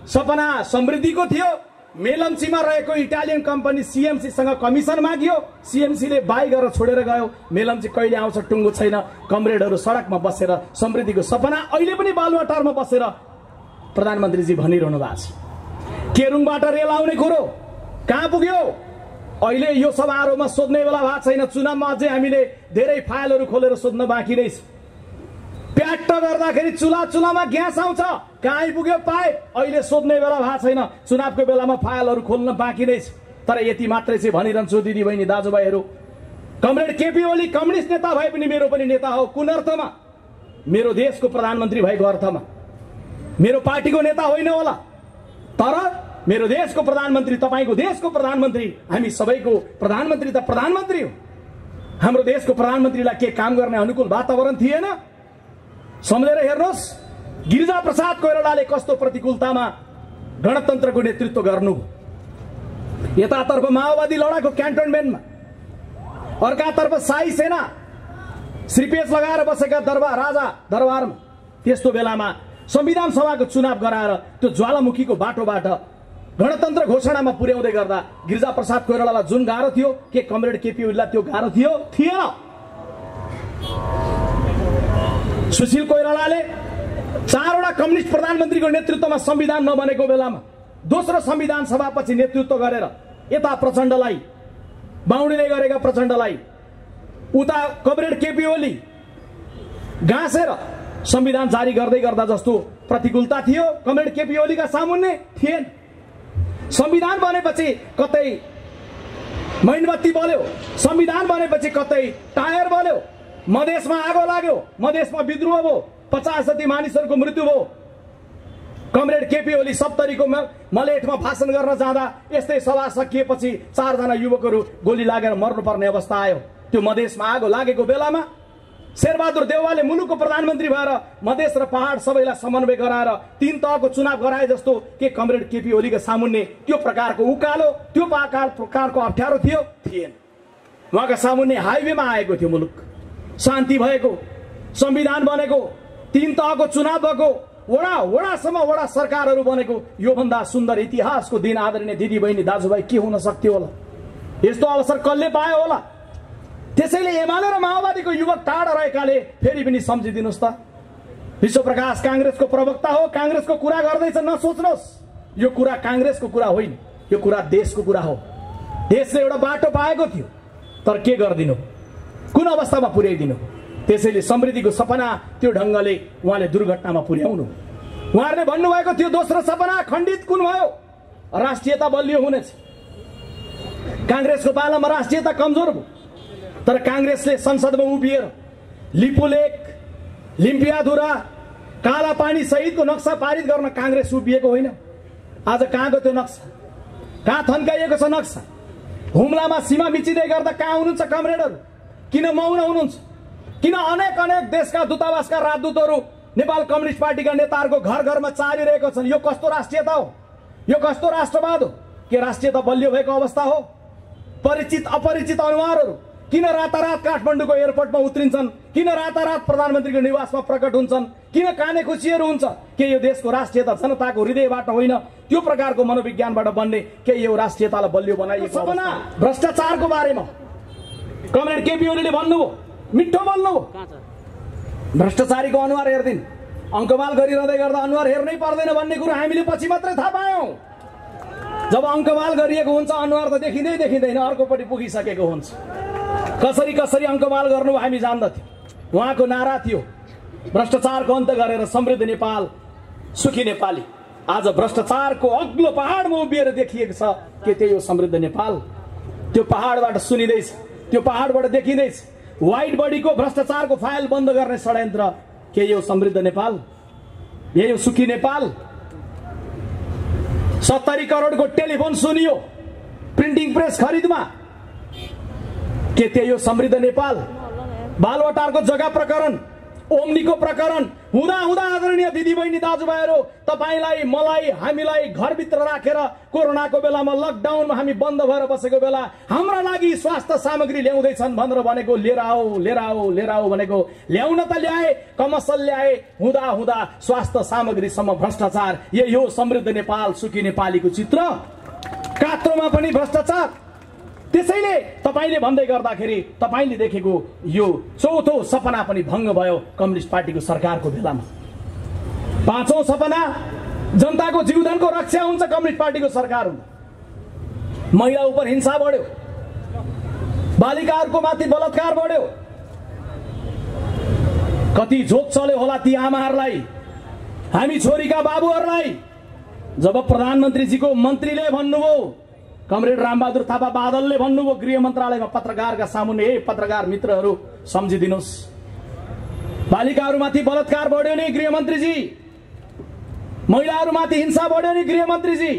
Speaker 1: सपना समृद्धिको थियो। मेलम्चीमा रहेको इटालियन कम्पनी सीएमसीसँग कमिसन माग्यो, सीएमसीले बाई गरेर छोडेर गयो। मेलम्ची कहिले आउँछ टुङ्गो छैन। कमरेडहरू सडकमा बसेर समृद्धिको सपना अहिले पनि बालुवाटारमा बसेर प्रधानमन्त्रीजी भनिरहनु भएको छ। केरुङबाट रेल आउने कुरो कहाँ पुग्यो? अहिले यो समारोहमा सोध्ने बेला भएको छैन। चुनावमा अझै हामीले धेरै फाइलहरू खोलेर सोध्न बाँकी रहेछ। प्याट्ट गर्दाखेरि चुलामा ग्यास आउँछ, कहाँ आइपुग्यो पाइप? अहिले सोध्ने बेला भएको छैन। चुनावको बेलामा फाइलहरू खोल्न बाँकी रहेछ। तर यति मात्रै चाहिँ भनिरहन्छु दिदी बहिनी दाजुभाइहरू, कमरेड केपी ओली कम्युनिस्ट नेता भए पनि मेरो पनि नेता हो। कुन अर्थमा? मेरो देशको प्रधानमन्त्री भएको अर्थमा। मेरो पार्टीको नेता होइन होला, तर मेरो देशको प्रधानमन्त्री, तपाईको देशको प्रधानमन्त्री, हामी सबैको प्रधानमन्त्री त प्रधानमन्त्री हो। हाम्रो देशको प्रधानमन्त्रीलाई के काम गर्ने अनुकूल वातावरण थिएन? सम्झेर हेर्नुहोस्, गिरिजा प्रसाद कोइरालाले कस्तो प्रतिकूलतामा गणतन्त्रको नेतृत्व गर्नु। यतातर्फ माओवादी लडाको क्यान्टोनमेन्टमा, अर्कातर्फ शाही सेना श्रीपेश लगाएर बसेका राजा दरबारमा। त्यस्तो बेलामा संविधान सभाको चुनाव गराएर त्यो ज्वालामुखीको बाटोबाट गणतन्त्र घोषणामा पुर्याउँदै गर्दा गिरिजा प्रसाद कोइरालालाई जुन गाह्रो थियो, के कमरेड केपी ओलीलाई त्यो गाह्रो थियो? थिएन। सुशील कोइरालाले 4 वटा कम्युनिस्ट प्रधानमन्त्रीको नेतृत्वमा संविधान नबनेको बेलामा दोस्रो संविधान सभापछि नेतृत्व गरेर यता प्रचण्डलाई बाहुडीले गरेका प्रचण्डलाई, उता कमरेड केपी ओली गाँसेर संविधान जारी गर्दै गर्दा जस्तो प्रतिकूलता थियो कमरेड केपी ओलीका सामुन्ने थिएन। संविधान बनेपछि कतै मैनबत्ती बल्यो, संविधान बनेपछि कतै टायर बल्यो, मधेसमा आगो लाग्यो, मधेसमा विद्रोह भयो, 50 जति मानिसहरूको मृत्यु भयो। कमरेड केपी ओली 70को मलेटमा भाषण गर्न जाँदा यस्तै सभा सकिएपछि 4 जना युवकहरू गोली लागेर मर्नुपर्ने अवस्था आयो। त्यो मधेसमा आगो लागेको बेलामा शेरबहादुर देउवाले मुलुकको प्रधानमन्त्री भएर मधेस र पहाड सबैलाई समन्वय गराएर 3 तहको चुनाव गराए जस्तो के कमरेड केपी ओलीका सामुन्ने त्यो प्रकारको उकालो, त्यो प्रकारको अप्ठ्यारो थियो? थिएन। उहाँका सामुन्ने हाइवेमा आएको थियो मुलुक, शान्ति भएको, संविधान बनेको, 3 तहको चुनाव भएको, वडासम्म वडा सरकारहरू बनेको। योभन्दा सुन्दर इतिहासको दिन आदरणीय दिदी बहिनी दाजुभाइ के हुन सक्थ्यो होला? यस्तो अवसर कसले पायो होला? त्यसैले एमाले र माओवादीको युवक टाढा रहेकाले फेरि पनि सम्झिदिनुस् त। विश्वप्रकाश कांग्रेसको प्रवक्ता हो, कांग्रेसको कुरा गर्दैछ, नसोच्नुहोस्। यो कुरा कांग्रेसको कुरा होइन, यो कुरा देशको कुरा हो। देशले एउटा बाटो पाएको थियो, तर के गर्दिनु, कुन अवस्थामा पुर्याइदिनु? त्यसैले समृद्धिको सपना त्यो ढंगले उहाँले दुर्घटनामा पुर्याउनु। उहाँहरूले भन्नुभएको थियो दोस्रो सपना खण्डित कुन भयो? राष्ट्रियता बलियो हुनेछ। कांग्रेसको पालामा राष्ट्रियता कमजोर भयो, तर कांग्रेसले संसदमा उभिएर लिपुलेक, लिम्पियाधुरा, काला पानी सहितको नक्सा पारित गर्न कांग्रेस उभिएको होइन। आज कहाँको त्यो नक्सा? कहाँ थन्काइएको छ नक्सा? हुम्लामा सीमा मिचिँदै गर्दा कहाँ हुनुहुन्छ कमरेडहरू? किन मौन हुनुहुन्छ? किन अनेक अनेक देशका दूतावासका राजदूतहरू नेपाल कम्युनिस्ट पार्टीका नेताहरूको घर घरमा चालिरहेको छन्? यो कस्तो राष्ट्रियता हो? यो कस्तो राष्ट्रवाद हो? के राष्ट्रियता बलियो भएको अवस्था हो? परिचित अपरिचित अनुहारहरू किन रातारात काठमाडौँको एयरपोर्टमा उत्रिन्छन्? किन रातारात प्रधानमन्त्रीको निवासमा प्रकट हुन्छन्? किन काने खुसीहरू हुन्छ? के यो देशको राष्ट्रियता जनताको हृदयबाट होइन, त्यो प्रकारको मनोविज्ञानबाट बन्ने के यो राष्ट्रियतालाई बलियो बनाइएको सपना? भ्रष्टाचारको बारेमा कमरेड केपी ओलीले भन्नुभयो, मिठो बोल्नुभयो, भ्रष्टाचारीको अनुहार हेर्दिन, अङ्कमाल गरिरहँदै गर्दा अनुहार हेर्नै पर्दैन भन्ने कुरो हामीले पछि मात्रै थाहा पायौँ। जब अङ्कमाल गरिएको हुन्छ अनुहार त देखिँदै देखिँदैन, अर्कोपट्टि पुगिसकेको हुन्छ। कसरी कसरी अङ्कमाल गर्नु हामी जान्दथ्यौँ। उहाँको नारा थियो भ्रष्टाचारको अन्त गरेर समृद्ध नेपाल, सुखी नेपाली। आज भ्रष्टाचारको अग्लो पहाडमा उभिएर देखिएको छ के त्यही हो समृद्ध नेपाल? त्यो पहाडबाट सुनिँदैछ, त्यो पहाडबाट देखिँदैछ व्हाइट बडीको भ्रष्टाचारको फाइल बन्द गर्ने षड्यन्त्र। के यो समृद्ध नेपाल? यही हो सुखी नेपाल? 70 करोडको टेलिफोन सुनियो प्रिन्टिङ प्रेस खरिदमा। के त्यही हो समृद्ध नेपाल? बालवाटारको जग्गा प्रकरण, ओम्नीको प्रकरण हुँदा हुँदा आदरणीय दिदीबहिनी दाजुभाइहरू, तपाईलाई मलाई हामीलाई घरभित्र राखेर कोरोनाको बेलामा लकडाउनमा हामी बन्द भएर बसेको बेला हाम्रा लागि स्वास्थ्य सामग्री ल्याउँदैछन् भनेर भनेको लिएर आओ लिएर आओ लिएर आओ भनेको ल्याउन त ल्याए, कमसल ल्याए, हुँदा हुँदा स्वास्थ्य सामग्रीसम्म भ्रष्टाचार। यही हो समृद्ध नेपाल सुखी नेपालीको चित्र। कात्रोमा पनि भ्रष्टाचार। त्यसैले तपाईले भन्दै गर्दाखेरि तपाईले देखेको यो चौथो सपना पनि भङ्ग भयो कम्युनिस्ट पार्टीको सरकारको बेलामा। पाँचौं सपना जनताको जीवनको रक्षा हुन्छ कम्युनिस्ट पार्टीको सरकार हुँदा। महिला उपर हिंसा बढ्यो, बालिकाहरूको माथि बलात्कार बढ्यो। कति झोक चल्यो होला ती आमाहरूलाई, हामी छोरीका बाबुहरूलाई। जब प्रधानमन्त्रीजीको मन्त्रीले भन्नुभयो, कमरेड रामबहादुर थापा बादलले भन्नुभयो गृह मन्त्रालयमा पत्रकारका सामुन्ने, ए पत्रकार मित्रहरू सम्झिदिनुहोस्, बालिकाहरूमाथि बलात्कार बढ्यो नि गृहमन्त्रीजी, महिलाहरूमाथि हिंसा बढ्यो नि गृहमन्त्रीजी।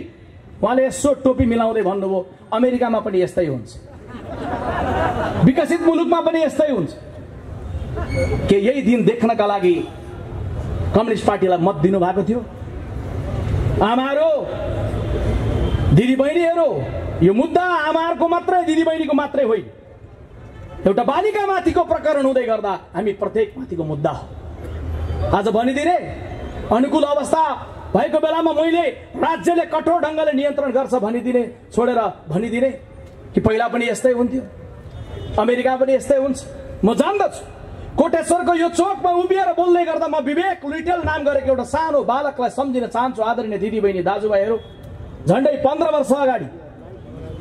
Speaker 1: उहाँले यसो टोपी मिलाउँदै भन्नुभयो अमेरिकामा पनि यस्तै हुन्छ, विकसित मुलुकमा पनि यस्तै हुन्छ। के यही दिन देख्नका लागि कम्युनिस्ट पार्टीलाई मत दिनु भएको थियो? आमाहरू, दिदीबहिनीहरू, यो मुद्दा आमाहरूको मात्रै, दिदीबहिनीको मात्रै होइन। एउटा बालिका माथिको प्रकरण हुँदै गर्दा हामी प्रत्येक माथिको मुद्दा हो। आज भनिदिने अनुकूल अवस्था भएको बेलामा मैले राज्यले कठोर ढङ्गले नियन्त्रण गर्छ भनिदिने छोडेर भनिदिने कि पहिला पनि यस्तै हुन्थ्यो, अमेरिका पनि यस्तै हुन्छ। म जान्दछु कोटेश्वरको यो चोकमा उभिएर बोल्दै गर्दा म विवेक लुइटेल नाम गरेको एउटा सानो बालकलाई सम्झिन चाहन्छु। आदरणीय दिदीबहिनी दाजुभाइहरू, झन्डै 15 वर्ष अगाडि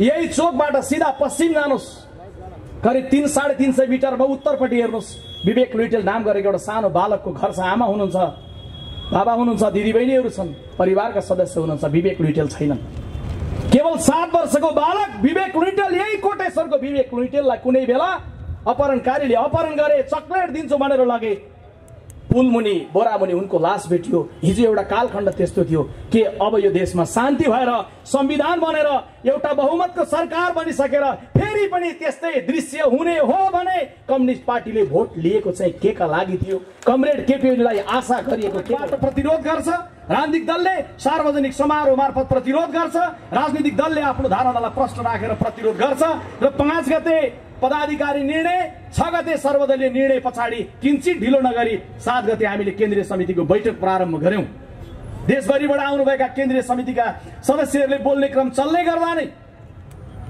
Speaker 1: यही चोकबाट सिधा पश्चिम जानुहोस्, करिब 300-350 मिटरमा उत्तरपट्टि हेर्नुहोस्, विवेक लुइटेल नाम गरेको एउटा सानो बालकको घर छ। आमा हुनुहुन्छ, बाबा हुनुहुन्छ, दिदीबहिनीहरू छन्, परिवारका सदस्य हुनुहुन्छ, विवेक लुइटेल छैनन्। केवल 7 वर्षको बालक विवेक लुइटेल, यही कोटेश्वरको विवेक लुइटेललाई कुनै बेला अपहरणकारीले अपहरण गरे, चक्लेट दिन्छु भनेर लगे, पुलमुनि बोरामुनि उनको लास भेटियो। हिजो एउटा कालखण्ड त्यस्तो थियो कि अब यो देशमा शान्ति भएर संविधान बनेर एउटा बहुमतको सरकार बनिसकेर फेरि पनि त्यस्तै दृश्य हुने हो भने कम्युनिस्ट पार्टीले भोट लिएको चाहिँ के का लागि थियो? कमरेड केपी ओलीलाई आशा गरिएको के प्रतिरोध गर्छ? राजनीतिक दलले सार्वजनिक समारोह मार्फत प्रतिरोध गर्छ, राजनीतिक दलले आफ्नो धारणालाई प्रश्न राखेर प्रतिरोध गर्छ र 5 गते पदाधिकारी निर्णय, 6 गते सर्वदलीय निर्णय पछाडि किन्चित ढिलो नगरी 7 गते हामीले केन्द्रीय समितिको बैठक प्रारम्भ गर्यौं। देशभरिबाट आउनुभएका केन्द्रीय समितिका सदस्यहरूले बोल्ने क्रम चल्दै गर्दा नै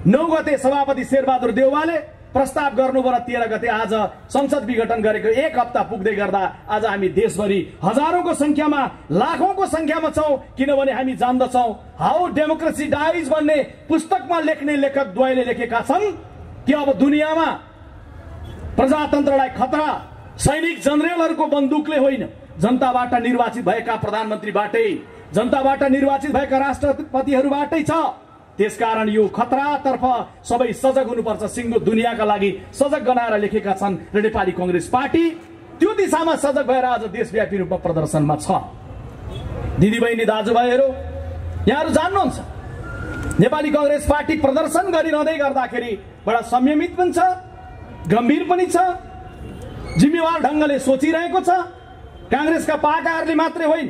Speaker 1: 9 गते सभापति शेरबहादुर देउवाले प्रस्ताव गर्नुभयो र 13 गते आज संसद विघटन गरेको 1 हप्ता पुग्दै गर्दा आज हामी देशभरि हजारौंको संख्यामा, लाखौंको संख्यामा छौं। किनभने हामी जान्दछौं हाउ डेमोक्रेसी डाइज भन्ने पुस्तकमा लेख्ने लेखक द्वयले लेखेका छन् कि अब दुनियाँमा प्रजातन्त्रलाई खतरा सैनिक जनरलहरूको बन्दुकले होइन, जनताबाट निर्वाचित भएका प्रधानमन्त्रीबाटै, जनताबाट निर्वाचित भएका राष्ट्रपतिहरूबाटै छ। त्यसकारण यो खतरातर्फ सबै सजग हुनुपर्छ। सिङ्गो दुनियाँका लागि सजग गनाएर लेखेका छन् र नेपाली कांग्रेस पार्टी त्यो दिशामा सजग भएर आज देशव्यापी रूपमा प्रदर्शनमा छ। दिदीबहिनी दाजुभाइहरू, यहाँहरू जान्नुहुन्छ नेपाली कांग्रेस पार्टी प्रदर्शन गरिरहँदै गर्दाखेरि बडा संयमित पनि छ, गम्भीर पनि छ, जिम्मेवार ढंगले सोचिरहेको छ। कांग्रेसका पाकाहरूले मात्रै होइन,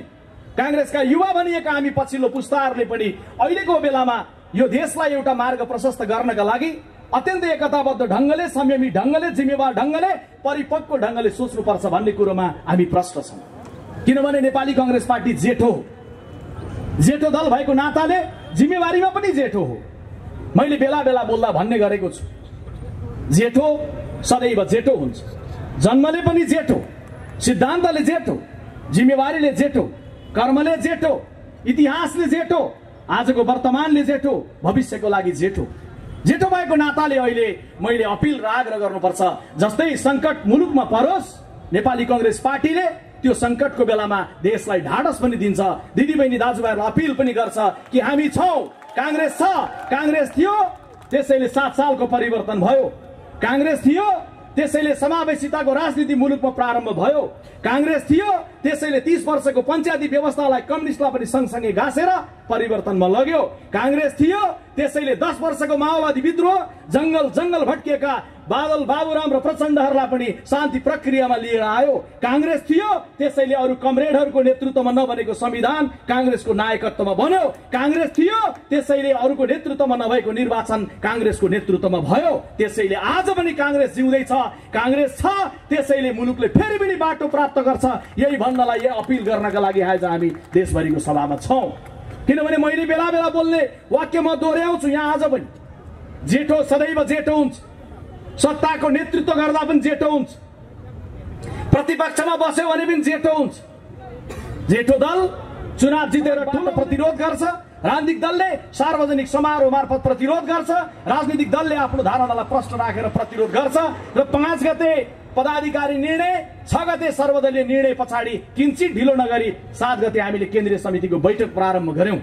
Speaker 1: कांग्रेसका युवा भनिएका हामी पछिल्लो पुस्ताहरूले पनि अहिलेको बेलामा यो देशलाई एउटा मार्ग प्रशस्त गर्नका लागि अत्यन्तै एकताबद्ध ढंगले, संयमित ढंगले, जिम्मेवार ढंगले, परिपक्व ढंगले सोच्नुपर्छ भन्ने कुरोमा हामी प्रष्ट छौं। किनभने नेपाली कांग्रेस पार्टी जेठो दल भएको नाताले जिम्मेवारीमा पनि जेठो हो। मैले बेला बेला बोल्दा भन्ने गरेको छु, जेठो सदैव जेठो हुन्छ। जन्मले पनि जेठो, सिद्धान्तले जेठो, जिम्मेवारीले जेठो, कर्मले जेठो, इतिहासले जेठो, आजको वर्तमानले जेठो, भविष्यको लागि जेठो। जेठो भएको नाताले अहिले मैले अपिल र आग्रह गर्नुपर्छ, जस्तै संकट मुलुकमा परोस्, नेपाली कांग्रेस पार्टीले त्यो संकटको बेलामा देशलाई ढाडस पनि दिन्छ। दिदीबहिनी दाजुभाइहरूलाई अपिल पनि गर्छ कि हामी छौं, कांग्रेस छ, कांग्रेस थियो त्यसैले 7 सालको परिवर्तन भयो, कांग्रेस थियो त्यसैले समावेशिताको राजनीति मुलुकमा प्रारम्भ भयो, कांग्रेस थियो त्यसैले 30 वर्षको पञ्चायती व्यवस्थालाई कम्युनिस्टलाई पनि सँगसँगै घाँसेर परिवर्तनमा लग्यो, कांग्रेस थियो त्यसैले 10 वर्षको माओवादी विद्रोह, जंगल भट्किएका बादल बाबुराम र प्रचण्डहरूलाई पनि शान्ति प्रक्रियामा लिएर आयो, कांग्रेस थियो त्यसैले अरु कमरेडहरूको नेतृत्वमा नबनेको संविधान कांग्रेसको नायकत्वमा बन्यो, कांग्रेस थियो त्यसैले अरूको नेतृत्वमा नभएको निर्वाचन कांग्रेसको नेतृत्वमा भयो। त्यसैले आज पनि कांग्रेस जिउँदै छ, कांग्रेस छ त्यसैले मुलुकले फेरि पनि बाटो प्राप्त गर्छ। यही भन्नलाई यही अपिल गर्नका लागि आज हामी देशभरिको सभामा छौं। किनभने मैले बेला बेला बोल्ने वाक्य म दोहोर्याउँछु यहाँ आज पनि, जेठो सदैव जेठो हुन्छ, सत्ताको नेतृत्व गर्दा पनि जेठो हुन्छ, प्रतिपक्षमा बस्यो भने पनि जेठो हुन्छ। जेठो दल चुनाव जितेर ठूलो प्रतिरोध गर्छ, राजनीतिक दलले सार्वजनिक समारोह मार्फत प्रतिरोध गर्छ, राजनीतिक दलले आफ्नो धारणालाई प्रश्न राखेर प्रतिरोध गर्छ र 5 गते पदाधिकारी निर्णय, 6 गते सर्वदलीय निर्णय पछाडि किंचित ढिलो नगरी 7 गते हामीले केन्द्रीय समितिको बैठक प्रारम्भ गर्यौं।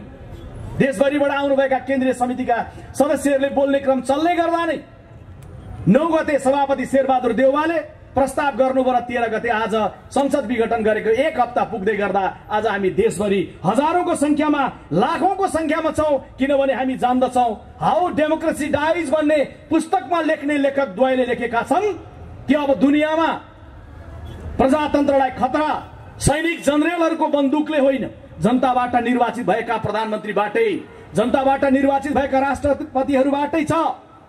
Speaker 1: देशभरिबाट आउनुभएका केन्द्रीय समितिका सदस्यहरूले बोल्ने क्रम चल्दै गर्दा नै 9 गते सभापति शेरबहादुर देउवाले प्रस्ताव गर्नुभयो र 13 गते आज संसद विघटन गरेको 1 हप्ता पुग्दै गर्दा आज हामी देशभरि हजारौंको संख्यामा, लाखौंको संख्यामा छौं। किनभने हामी जान्दछौं हाउ डेमोक्रेसी डाइज भन्ने पुस्तकमा लेख्ने लेखक द्वयले लेखेका छन् कि अब दुनियाँमा प्रजातन्त्रलाई खतरा सैनिक जनरलहरूको बन्दुकले होइन, जनताबाट निर्वाचित भएका प्रधानमन्त्रीबाटै, जनताबाट निर्वाचित भएका राष्ट्रपतिहरूबाटै छ।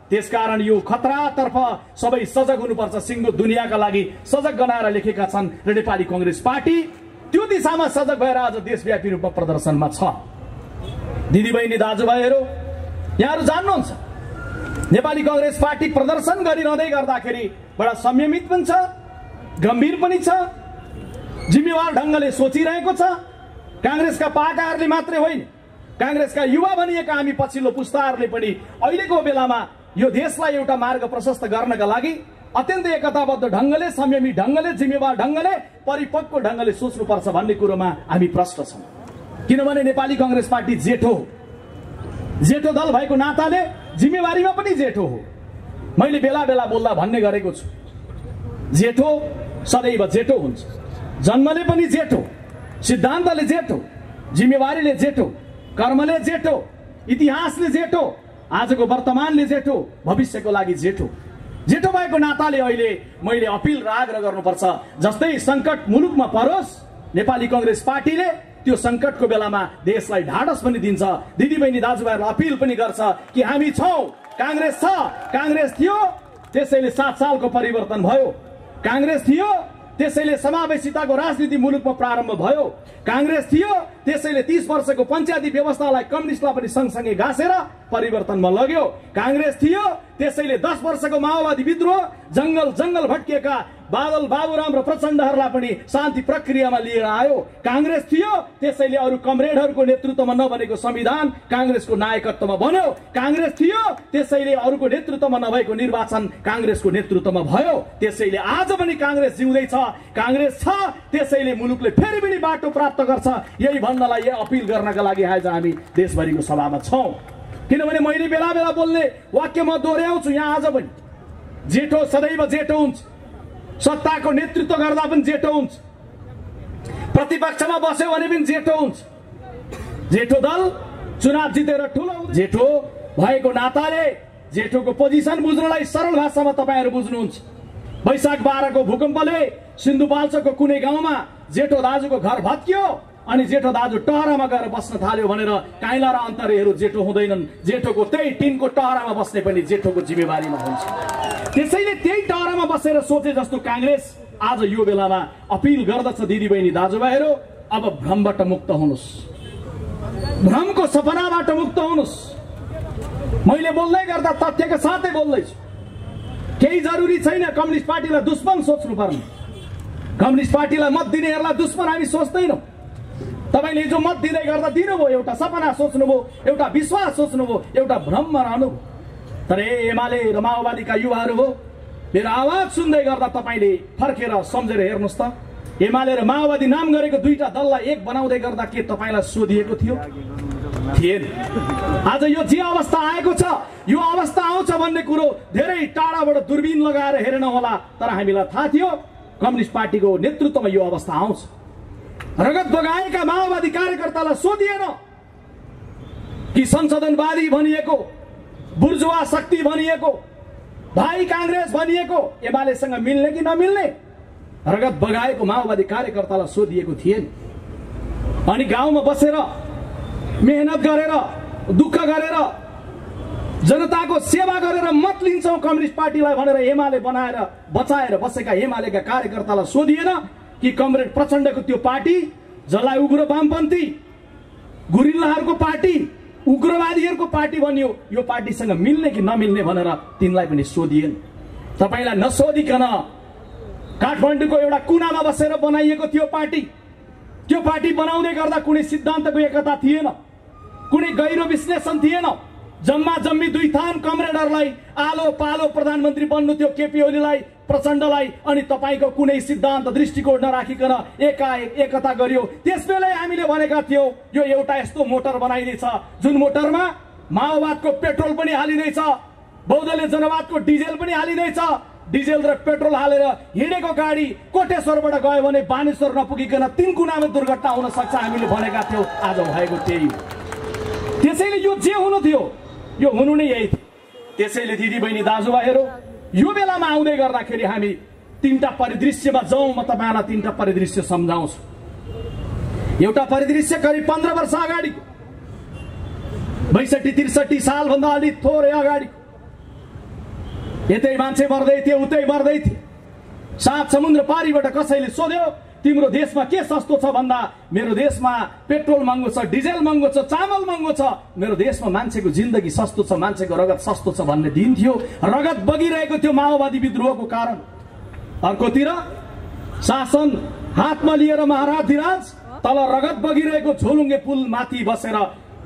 Speaker 1: त्यसकारण यो खतरातर्फ सबै सजग हुनुपर्छ, सिंगो दुनियाँका लागि सजग गनाएर लेखेका छन् र नेपाली कांग्रेस पार्टी त्यो दिशामा सजग भएर आज देशव्यापी रूपमा प्रदर्शनमा छ। दिदीबहिनी दाजुभाइहरू यहाँहरू जान्नुहुन्छ, नेपाली कांग्रेस पार्टी प्रदर्शन गरिरहँदै गर्दाखेरि बडा संयमित पनि छ, गम्भीर पनि छ, जिम्मेवार ढंगले सोचिरहेको छ। कांग्रेसका पाकाहरूले मात्रै होइन, कांग्रेसका युवा भनिएका हामी पछिल्लो पुस्ताहरूले पनि अहिलेको बेलामा यो देशलाई एउटा मार्ग प्रशस्त गर्नका लागि अत्यन्तै एकताबद्ध ढंगले, संयमित ढंगले, जिम्मेवार ढंगले, परिपक्व ढंगले सोच्नुपर्छ भन्ने कुरोमा हामी प्रष्ट छौं। किनभने नेपाली कांग्रेस पार्टी जेठो दल भएको नाताले जिम्मेवारीमा पनि जेठो हो। मैले बेला बेला बोल्दा भन्ने गरेको छु, जेठो सदैव जेठो हुन्छ। जन्मले पनि जेठो, सिद्धान्तले जेठो, जिम्मेवारीले जेठो, कर्मले जेठो, इतिहासले जेठो, आजको वर्तमानले जेठो, भविष्यको लागि जेठो। जेठो भएको नाताले अहिले मैले अपिल र आग्रह गर्नुपर्छ, जस्तै संकट मुलुकमा परोस्, नेपाली कांग्रेस पार्टीले त्यो संकटको बेलामा देशलाई ढाडस पनि दिन्छ। दिदीबहिनी दाजुभाइहरूलाई अपिल पनि गर्छ कि हामी छौं, कांग्रेस छ, कांग्रेस थियो त्यसैले 7 सालको परिवर्तन भयो, कांग्रेस थियो त्यसैले समावेशिताको राजनीति मुलुकमा प्रारम्भ भयो, कांग्रेस थियो त्यसैले 30 वर्षको पञ्चायती व्यवस्थालाई कम्युनिस्टलाई पनि सँगसँगै घाँसेर परिवर्तनमा लग्यो, कांग्रेस थियो त्यसैले 10 वर्षको माओवादी विद्रोह, जंगल भट्किएका बादल बाबुराम र प्रचण्डहरूलाई पनि शान्ति प्रक्रियामा लिएर आयो, कांग्रेस थियो त्यसैले अरू कमरेडहरूको नेतृत्वमा नबनेको संविधान कांग्रेसको नायकत्वमा बन्यो, कांग्रेस थियो त्यसैले अरूको नेतृत्वमा नभएको निर्वाचन कांग्रेसको नेतृत्वमा भयो। त्यसैले आज पनि कांग्रेस जिउँदै छ, कांग्रेस छ त्यसैले मुलुकले फेरि पनि बाटो प्राप्त गर्छ। यही भन्नलाई यही अपिल गर्नका लागि आज हामी देशभरिको सभामा छौं। किनभने मैले बेला बेला बोल्ने वाक्य म दोहोर्याउँछु यहाँ आज पनि, जेठो सदैव जेठो हुन्छ, सत्ताको नेतृत्व गर्दा पनि जेठो हुन्छ, प्रतिपक्षमा बस्यो भने पनि जेठो हुन्छ। जेठो दल चुनाव जितेर ठूलो जेठो भएको नाताले जेठोको पोजिसन बुझ्नलाई सरल भाषामा तपाईहरु बुझ्नुहुन्छ। वैशाख 12 को भूकम्पले सिन्धुपाल्चोकको कुनै गाउँमा जेठो दाजुको घर भत्कियो अनि जेठो दाजु टहरामा गएर बस्न थाल्यो भनेर काइला र अन्तरेहरू जेठो हुँदैनन्। जेठोको त्यही टिनको टहरामा बस्ने पनि जेठोको जिम्मेवारीमा हुन्छ। त्यसैले त्यही टहरामा बसेर सोचे जस्तो कांग्रेस आज यो बेलामा अपिल गर्दछ दिदीबहिनी दाजुभाइहरू, अब भ्रमबाट मुक्त हुनुस्, भ्रमको सपनाबाट मुक्त हुनुस्। मैले बोल्दै गर्दा तथ्यका साथै बोल्दैछु। केही जरुरी छैन कम्युनिस्ट पार्टीलाई दुश्मन सोच्नु पर्ने। कम्युनिस्ट पार्टीलाई मत दिनेहरूलाई दुश्मन हामी सोच्दैनौँ। तपाईले जो मत दिँदै गर्दा दिनुभयो, एउटा सपना सोच्नुभयो, एउटा विश्वास सोच्नुभयो, एउटा भ्रममा रहनुभयो। तर एमाले र माओवादीका युवाहरू हो, मेरो आवाज सुन्दै गर्दा तपाईले फर्केर सम्झेर हेर्नुस् त। एमाले र माओवादी नाम गरेको दुईटा दललाई एक बनाउँदै गर्दा के तपाईलाई सोधिएको थियो? थिएन। आज यो जे अवस्था आएको छ, यो अवस्था आउँछ भन्ने कुरो धेरै टाढाबाट दूरबीन लगाएर हेरेन होला, तर हामीलाई थाहा थियो कम्युनिस्ट पार्टीको नेतृत्वमा यो अवस्था आउँछ। रगत बगाएका माओवादी कार्यकर्तालाई सोधिएन कि संशोधनवादी भनिएको, बुर्जुवा शक्ति भनिएको, भाइ कांग्रेस भनिएको एमालेसँग मिल्ने कि नमिल्ने? रगत बगाएको माओवादी कार्यकर्तालाई सोधिएको थिएन। अनि गाउँमा बसेर मेहनत गरेर दुःख गरेर जनताको सेवा गरेर मत लिन्छौं कम्युनिस्ट पार्टीलाई भनेर एमाले बनाएर बचाएर बसेका एमालेका कार्यकर्तालाई सोधिएन कि कमरेड प्रचण्डको त्यो पार्टी जसलाई उग्र वामपन्थी गुरिल्लाहरूको पार्टी, उग्रवादीहरूको पार्टी बन्यो, यो पार्टीसँग मिल्ने कि नमिल्ने भनेर तिनलाई पनि सोधिएन। तपाईलाई नसोधिकन काठमाडौँको एउटा कुनामा बसेर बनाइएको त्यो पार्टी बनाउँदै गर्दा कुनै सिद्धान्तको एकता थिएन, कुनै गहिरो विश्लेषण थिएन। जम्मा जम्मी दुई थान कमरेडरलाई आलो पालो प्रधानमन्त्री बन्नु थियो, केपी ओलीलाई, प्रचण्डलाई, अनि तपाईको कुनै सिद्धान्त दृष्टिकोण नराखिकन एकाएक एकता गरियो। त्यसबेलै हामीले भनेका थियौं यो एउटा यस्तो मोटर बनाइदिन्छ जुन मोटरमा माओवादको पेट्रोल पनि हालिदैछ, बौद्धले जनवादको डिजेल पनि हालिदैछ। डिजेल र पेट्रोल हालेर हिँडेको गाडी कोटेश्वरबाट गयो भने बानेश्वर नपुगिकन तीन कुनामा दुर्घटना हुन सक्छ हामीले भनेका थियौं। आज भएको त्यही। त्यसैले यो जे हुनु थियो यो हुनु नै यही थियो। त्यसैले दिदीबहिनी दाजुभाइहरू, यो बेलामा आउँदै गर्दाखेरि हामी तीनटा परिदृश्यमा जाउँ। म तपाईलाई तीनटा परिदृश्य सम्झाउँछु। एउटा परिदृश्य करिब 15 वर्ष अगाडिको, 62-63 साल भन्दा अलि थोरै अगाडिको। यतै मान्छे मर्दै थिए, उतै मर्दै थिए। 7 समुद्र पारीबाट कसैले सोध्यो तिम्रो देशमा के सस्तो छ भन्दा मेरो देशमा पेट्रोल महँगो छ, डिजेल महँगो छ, चामल महँगो छ, मेरो देशमा मान्छेको जिन्दगी सस्तो छ, मान्छेको रगत सस्तो छ भन्ने दिन थियो। रगत बगिरहेको थियो माओवादी विद्रोहको कारण। अर्कोतिर शासन हातमा लिएर महाराजधिराज, तल रगत बगिरहेको झोलुङ्गे पुल माथि बसेर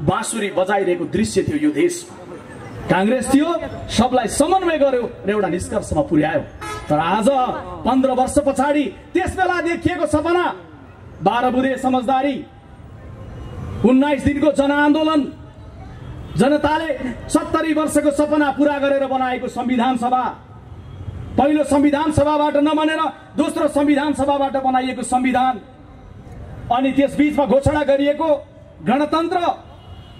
Speaker 1: बाँसुरी बजाइरहेको दृश्य थियो यो देशमा। कांग्रेस थियो, सबलाई समन्वय गर्यो र एउटा निष्कर्षमा पुर्यायो। तर आज 15 वर्ष पछाडि त्यसबेला देखिएको सपना, 12 बुँदे समझदारी, 19 दिनको जनआन्दोलन, जनताले 70 वर्षको सपना पूरा गरेर बनाएको संविधान सभा, पहिलो संविधान सभाबाट नमानेर दोस्रो संविधान सभाबाट बनाइएको संविधान, अनि त्यसबीचमा घोषणा गरिएको गणतन्त्र,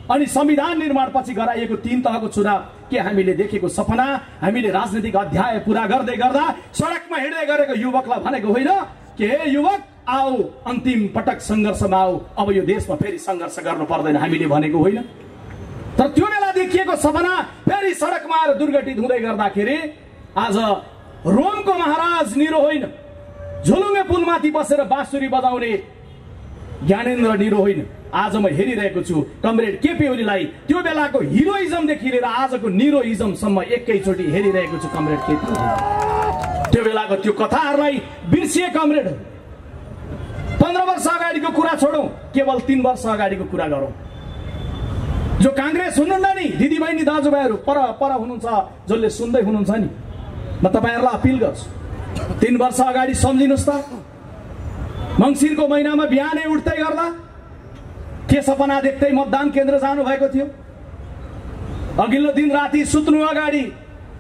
Speaker 1: अनि संविधान निर्माणपछि गराइएको 3 तहको चुनाव, के हामीले देखेको सपना, हामीले राजनीतिक अध्याय पूरा गर्दै गर्दा सडकमा हिँड्दै गरेको युवकलाई भनेको होइन कि हे युवक आओ अन्तिम पटक संघर्षमा आओ, अब यो देशमा फेरि संघर्ष गर्नु पर्दैन हामीले भनेको होइन। तर त्यो बेला देखिएको सपना फेरि सडकमा आएर दुर्घटित हुँदै गर्दाखेरि आज रोमको महाराज निरो होइन, झोलुङ्गे पुलमाथि बसेर बाँसुरी बजाउने ज्ञानेन्द्र निरो होइन। आज म हेरिरहेको छु कमरेड केपी ओलीलाई त्यो बेलाको हिरोइजमदेखि लिएर आजको निरोइजमसम्म एकैचोटि हेरिरहेको छु कमरेड केपी ओली। त्यो बेलाको त्यो कथाहरूलाई बिर्सिए कमरेड। 15 वर्ष अगाडिको कुरा छोडौं, केवल 3 वर्ष अगाडिको कुरा गरौं। जो कांग्रेस हुनुहुन्न नि दिदीबहिनी दाजुभाइहरू, पर हुनुहुन्छ, जसले सुन्दै हुनुहुन्छ नि, म तपाईहरुलाई अपिल गर्छु 3 वर्ष अगाडि सम्झिनुस् त। मंसिरको महिनामा बिहानै उठ्दै गर्दा के सपना देख्दै मतदान केन्द्र जानु भएको थियो? अघिल्लो दिन राति सुत्नु अगाडि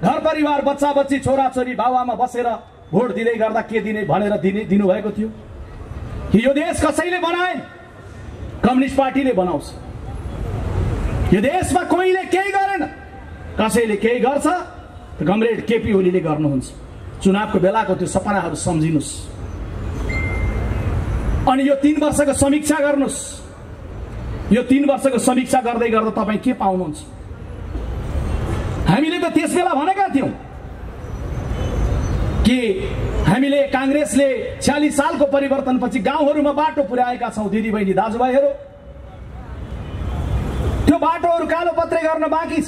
Speaker 1: घर परिवार, बच्चा बच्ची, छोरा छोरी, बाबुआमा बसेर भोट दिँदै गर्दा के दिने भनेर दिनु भएको थियो? यो देश कसैले बनाएन, कम्युनिस्ट पार्टीले बनाउँछ। यो देशमा कोहीले केही गरेन। कसैले केही गर्छ कमरेड केपी ओलीले गर्नुहुन्छ। चुनावको बेलाको त्यो सपनाहरू सम्झिनुस् अनि यो 3 वर्षको समीक्षा गर्नुस्। यो 3 वर्षको समीक्षा गर्दै गर्दा तपाईँ के पाउनुहुन्छ? हामीले त त्यस बेला भनेका थियौं कि हामीले कांग्रेसले 46 सालको परिवर्तनपछि गाउँहरूमा बाटो पुर्याएका छौं दिदीबहिनी दाजुभाइहरू। त्यो बाटोहरू कालो पत्रे गर्न बाँकी छ।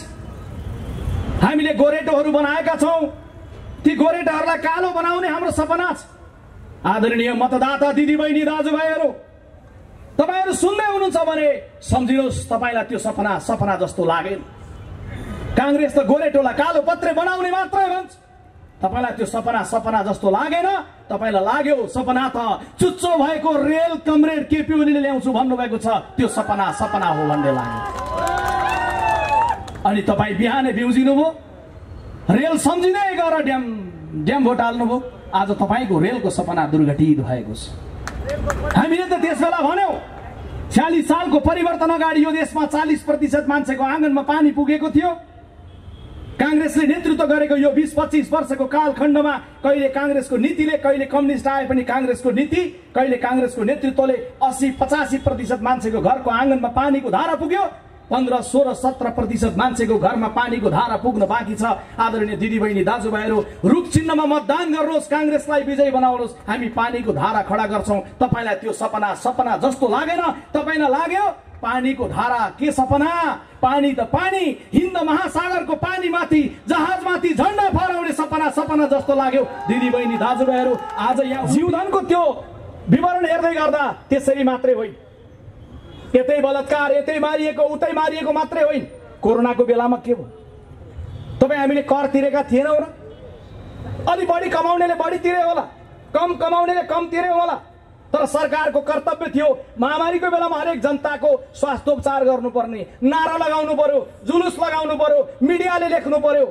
Speaker 1: हामीले गोरेटोहरू बनाएका छौं, ती गोरेटोहरूलाई कालो बनाउने हाम्रो सपना छ। आदरणीय मतदाता दिदीबहिनी दाजुभाइहरू, तपाईहरु सुन्दै हुनुहुन्छ भने सम्झिनुहोस्, तपाईलाई त्यो सपना जस्तो लागेन। कांग्रेस त गोरेटोलाई कालो पत्रे बनाउने मात्रै भन्छ। तपाईलाई त्यो सपना जस्तो लागेन। तपाईलाई लाग्यो सपना त चुच्चो भएको रेल कमरेड केपी ओलीले ल्याउँछु भन्नुभएको छ, त्यो सपना हो भन्ने लाग्यो। अनि तपाई बिहानै बिउजिनु भो, रेल सम्झिँदै गएर ड्याम घोटाल्नु भो। आज तपाईको रेलको सपना दुर्घटित भएको छ। हामीले त त्यसबेला भन्यौ 46 सालको परिवर्तन अगाडि यो देशमा 40% मान्छेको आँगनमा पानी पुगेको थियो। कांग्रेसले नेतृत्व गरेको यो 20-25 वर्षको कालखण्डमा कहिले कांग्रेसको नीतिले, कहिले कम्युनिस्ट आए पनि कांग्रेसको नीति, कहिले कांग्रेसको नेतृत्वले 80-85% मान्छेको घरको आँगनमा पानीको धारा पुग्यो। 15-16-17% मान्छेको घरमा पानीको धारा पुग्न बाँकी छ। आदरणीय दिदीबहिनी दाजुभाइहरू, रुख चिन्हमा मतदान गर्नुहोस्, कांग्रेसलाई विजयी बनाउनुहोस्। हामी पानीको धारा खडा गर्छौं। तपाईलाई त्यो सपना जस्तो लागेन। तपाईलाई लाग्यो पानीको धारा के सपना? पानी त पानी, हिन्द महासागरको पानी माथि जहाज माथि झण्डा फहराउने सपना जस्तो लाग्यो। दिदीबहिनी दाजुभाइहरू, आज यहाँ जीवधनको त्यो विवरण हेर्दै गर्दा त्यसरी मात्रै होइन। यतै बलात्कार, यतै मारिएको, उतै मारिएको मात्रै होइन। कोरोनाको बेलामा के भयो? तपाई हामीले कर तिरेका थिएनौं र? अलि बढी कमाउनेले बढी तिरे होला, कम कमाउनेले कम तिरे होला। तर सरकारको कर्तव्य थियो महामारीको बेलामा हरेक जनताको स्वास्थ्योपचार गर्नुपर्ने, नारा लगाउनु पर्यो, जुलुस लगाउनु पर्यो, मिडियाले लेख्नु पर्यो,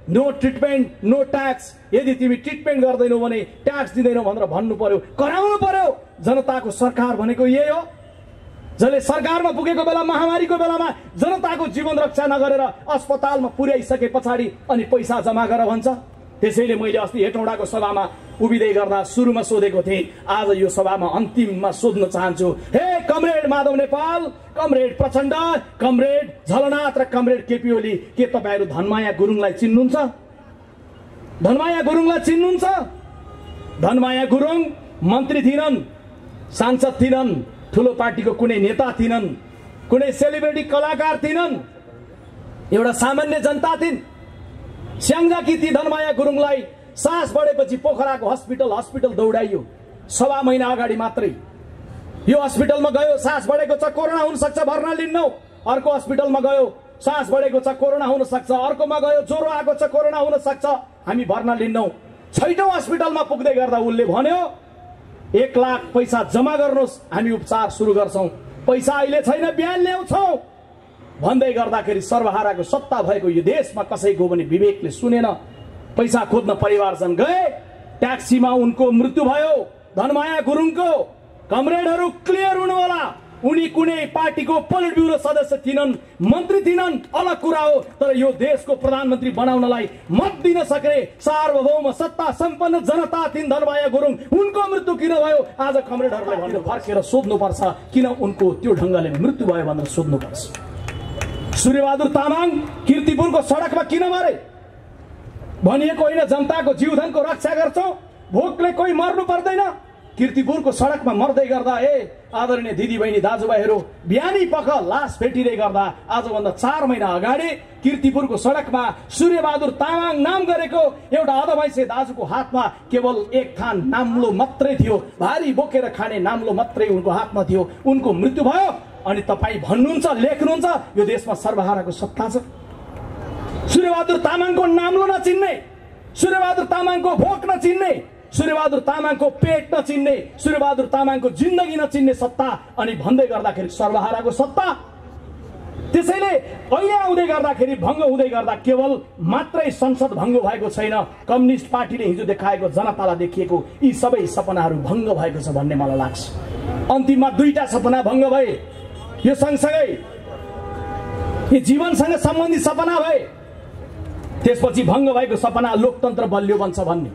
Speaker 1: नो ट्रिटमेन्ट नो ट्याक्स। यदि तिमी ट्रिटमेन्ट गर्दैनौ भने ट्याक्स दिँदैनौ भनेर भन्नु पर्यो, कराउनु पर्यो। जनताको सरकार भनेको यही हो, जसले सरकारमा पुगेको बेला, महामारीको बेलामा जनताको जीवन रक्षा नगरेर अस्पतालमा पुर्याइसके पछाडि अनि पैसा जम्मा गर भन्छ। त्यसैले मैले अस्ति हेटौडाको सभामा उभिँदै गर्दा सुरुमा सोधेको थिएँ, आज यो सभामा अन्तिममा सोध्न चाहन्छु। हे comrade Madhav Nepal, comrade Prachanda, comrade Jhalanath र कमरेड केपी ओली, के तपाईहरु धनमाया गुरुङलाई चिन्नुहुन्छ? धनमाया गुरुङलाई चिन्नुहुन्छ? धनमाया गुरुङ मन्त्री थिइनन्, सांसद थिइनन्, ठुलो पार्टीको कुनै नेता थिइनन्, कुनै सेलिब्रिटी कलाकार थिइनन्, एउटा सामान्य जनता थिइन्। स्याङ्जाकी ती धनमाया गुरुङलाई सास बढेपछि पोखराको हस्पिटल दौडाइयो। 1.5 महिना अगाडि मात्रै यो हस्पिटलमा गयो, सास बढेको छ, कोरोना हुन सक्छ, भर्ना लिन्नौ। अर्को हस्पिटलमा गयो, सास बढेको छ, कोरोना हुन सक्छ। अर्कोमा गयो, ज्वरो आएको छ, कोरोना हुन सक्छ, हामी भर्ना लिन्नौ। 6औं हस्पिटलमा पुग्दै गर्दा उनले भन्यो 1 लाख पैसा जम्मा गर्नुहोस्, हामी उपचार सुरु गर्छौं। पैसा अहिले छैन, बिहान ल्याउँछौं भन्दै गर्दाखेरि सर्वहाराको सत्ता भएको यो देशमा कसैको पनि विवेकले सुनेन। पैसा खोज्न परिवारजन गए, ट्याक्सीमा उनको मृत्यु भयो। धनमाया गुरुङको कमरेडहरू क्लियर हुनु होला, उनी कुनै पार्टीको पोलिट ब्युरो सदस्य थिइनन्, मन्त्री थिइनन्, अलग कुरा हो। तर यो देशको प्रधानमन्त्री बनाउनलाई मत दिन सक्ने सार्वभौम सत्ता सम्पन्न जनता थिइन् धनमाया गुरुङ। उनको मृत्यु किन भयो? आज कमरेडहरूले भनेर फर्केर सोध्नुपर्छ, किन उनको त्यो ढंगले मृत्यु भयो भनेर सोध्नुपर्छ। सूर्यबहादुर तामाङ कीर्तिपुरको सडकमा किन मरे? भनिएको होइन जनताको जीवधनको रक्षा गर्छौं, भोकले कोही मर्नु पर्दैन। कीर्तिपुरको सडकमा मर्दै गर्दा आदरणीय दिदीबहिनी दाजुभाइहरू, बिहानी पख लास भेटिँदै गर्दा आजभन्दा 4 महिना अगाडि कीर्तिपुरको सडकमा सूर्यबहादुर तामाङ नाम गरेको एउटा अधवैँसे दाजुको हातमा केवल 1 थान नाम्लो मात्रै थियो, भारी बोकेर खाने नाम्लो मात्रै उनको हातमा थियो। उनको मृत्यु भयो। अनि तपाई भन्नुहुन्छ, लेख्नुहुन्छ यो देशमा सर्वहाराको सत्ता छ। सूर्यबहादुर तामाङको नाम्लो नचिन्ने, सूर्यबहादुर तामाङको भोक नचिन्ने, सूर्यबहादुर तामाङको पेट नचिन्ने, सूर्यबहादुर तामाङको जिन्दगी नचिन्ने सत्ता, अनि भन्दै गर्दाखेरि सर्वहाराको सत्ता। त्यसैले अहिले आउँदै गर्दाखेरि भङ्ग हुँदै गर्दा केवल मात्रै संसद भङ्ग भएको छैन, कम्युनिस्ट पार्टीले हिजो देखाएको, जनतालाई देखिएको यी सबै सपनाहरू भङ्ग भएको छ भन्ने मलाई लाग्छ। अन्तिममा 2टा सपना भङ्ग भए। यो सँगसँगै यी जीवनसँग सम्बन्धित सपना भए। त्यसपछि भङ्ग भएको सपना लोकतन्त्र बलियो बन्छ भन्ने,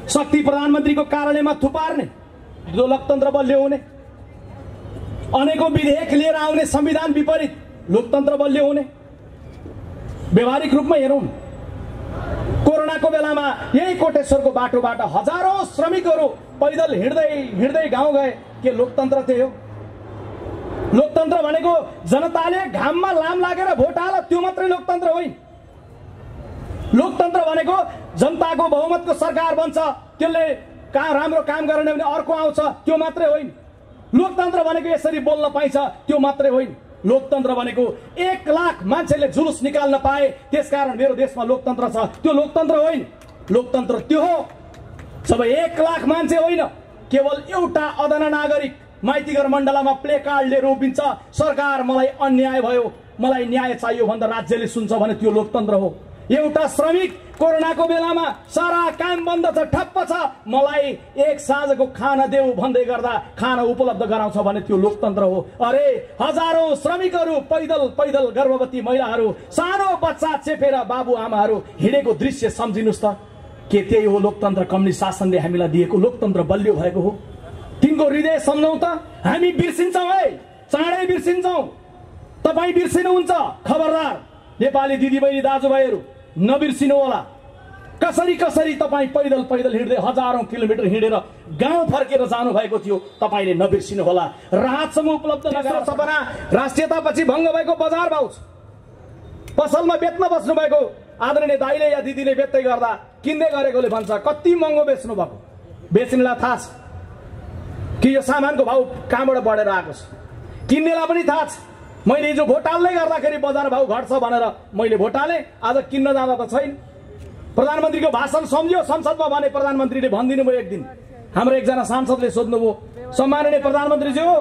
Speaker 1: शक्ति प्रधानमन्त्रीको कार्यालयमा थुपार्ने, जो लोकतन्त्र बलियो हुने, अनेकौं विधेयक लिएर आउने संविधान विपरीत लोकतन्त्र बलियो हुने। व्यवहारिक रूपमा हेरौँ, कोरोनाको बेलामा यही कोटेश्वरको बाटोबाट हजारौं श्रमिकहरू पैदल हिँड्दै हिँड्दै गाउँ गए। के लोकतन्त्र त्यही हो? लोकतन्त्र भनेको जनताले घाममा लाम लागेर भोट हाल, त्यो मात्रै लोकतन्त्र होइन। लोकतन्त्र भनेको जनताको बहुमतको सरकार बन्छ, त्यसले राम्रो काम गरेन भने अर्को आउँछ, त्यो मात्रै होइन। लोकतन्त्र भनेको यसरी बोल्न पाइन्छ, त्यो मात्रै होइन। लोकतन्त्र भनेको 1 लाख मान्छेले जुलुस निकाल्न पाए, त्यसकारण मेरो देशमा लोकतन्त्र छ, त्यो लोकतन्त्र होइन। लोकतन्त्र त्यो हो जब 1 लाख मान्छे होइन, केवल एउटा अदना नागरिक माइतीघर मण्डलामा प्ले कार्ड लिएर उभिन्छ, सरकार मलाई अन्याय भयो, मलाई न्याय चाहियो भन्दा राज्यले सुन्छ भने त्यो लोकतन्त्र हो। एउटा श्रमिक कोरोनाको बेलामा सारा काम बन्द छ, ठप्प छ, मलाई एक साँझको खाना देऊ भन्दै गर्दा खाना उपलब्ध गराउँछ भने त्यो लोकतन्त्र हो। अरे हजारौं श्रमिकहरू पैदल पैदल, गर्भवती महिलाहरू, सानो बच्चा चेपेर बाबुआमाहरू हिँडेको दृश्य सम्झिनुस् त। के त्यही हो लोकतन्त्र? कम्युनिस्ट शासनले हामीलाई दिएको लोकतन्त्र बलियो भएको हो। तिनको हृदय सम्झौँ त, हामी बिर्सिन्छौँ है, चाँडै बिर्सिन्छौँ। तपाईँ बिर्सिनुहुन्छ, खबरदार नेपाली दिदीबहिनी दाजुभाइहरू नबिर्सिनु होला। कसरी कसरी तपाईँ पैदल पैदल हिँड्दै हजारौं किलोमिटर हिँडेर गाउँ फर्केर जानु भएको थियो, तपाईले नबिर्सिनु होला। राहत समूह उपलब्ध नगरेर सपना राष्ट्रियतापछि भङ्ग भएको बजार भाउ, पसलमा बेच्न बस्नु भएको आदरणीय दाइले या दिदीले बेच्दै गर्दा किन्दै गरेकोले भन्छ कति महँगो बेच्नु भएको। बेच्नेलाई थाहा छ कि यो सामानको भाउ कहाँबाट बढेर आएको छ, किन्नेलाई पनि थाहा छ। मैले हिजो भोट हाल्दै गर्दाखेरि बजार भाउ घट्छ भनेर मैले भोट हालेँ, आज किन्न जाँदा त छैन। प्रधानमन्त्रीको भाषण सम्झियो संसदमा भने प्रधानमन्त्रीले भनिदिनु भयो। एक दिन हाम्रो एकजना सांसदले सोध्नुभयो, सम्माननीय प्रधानमन्त्रीज्यू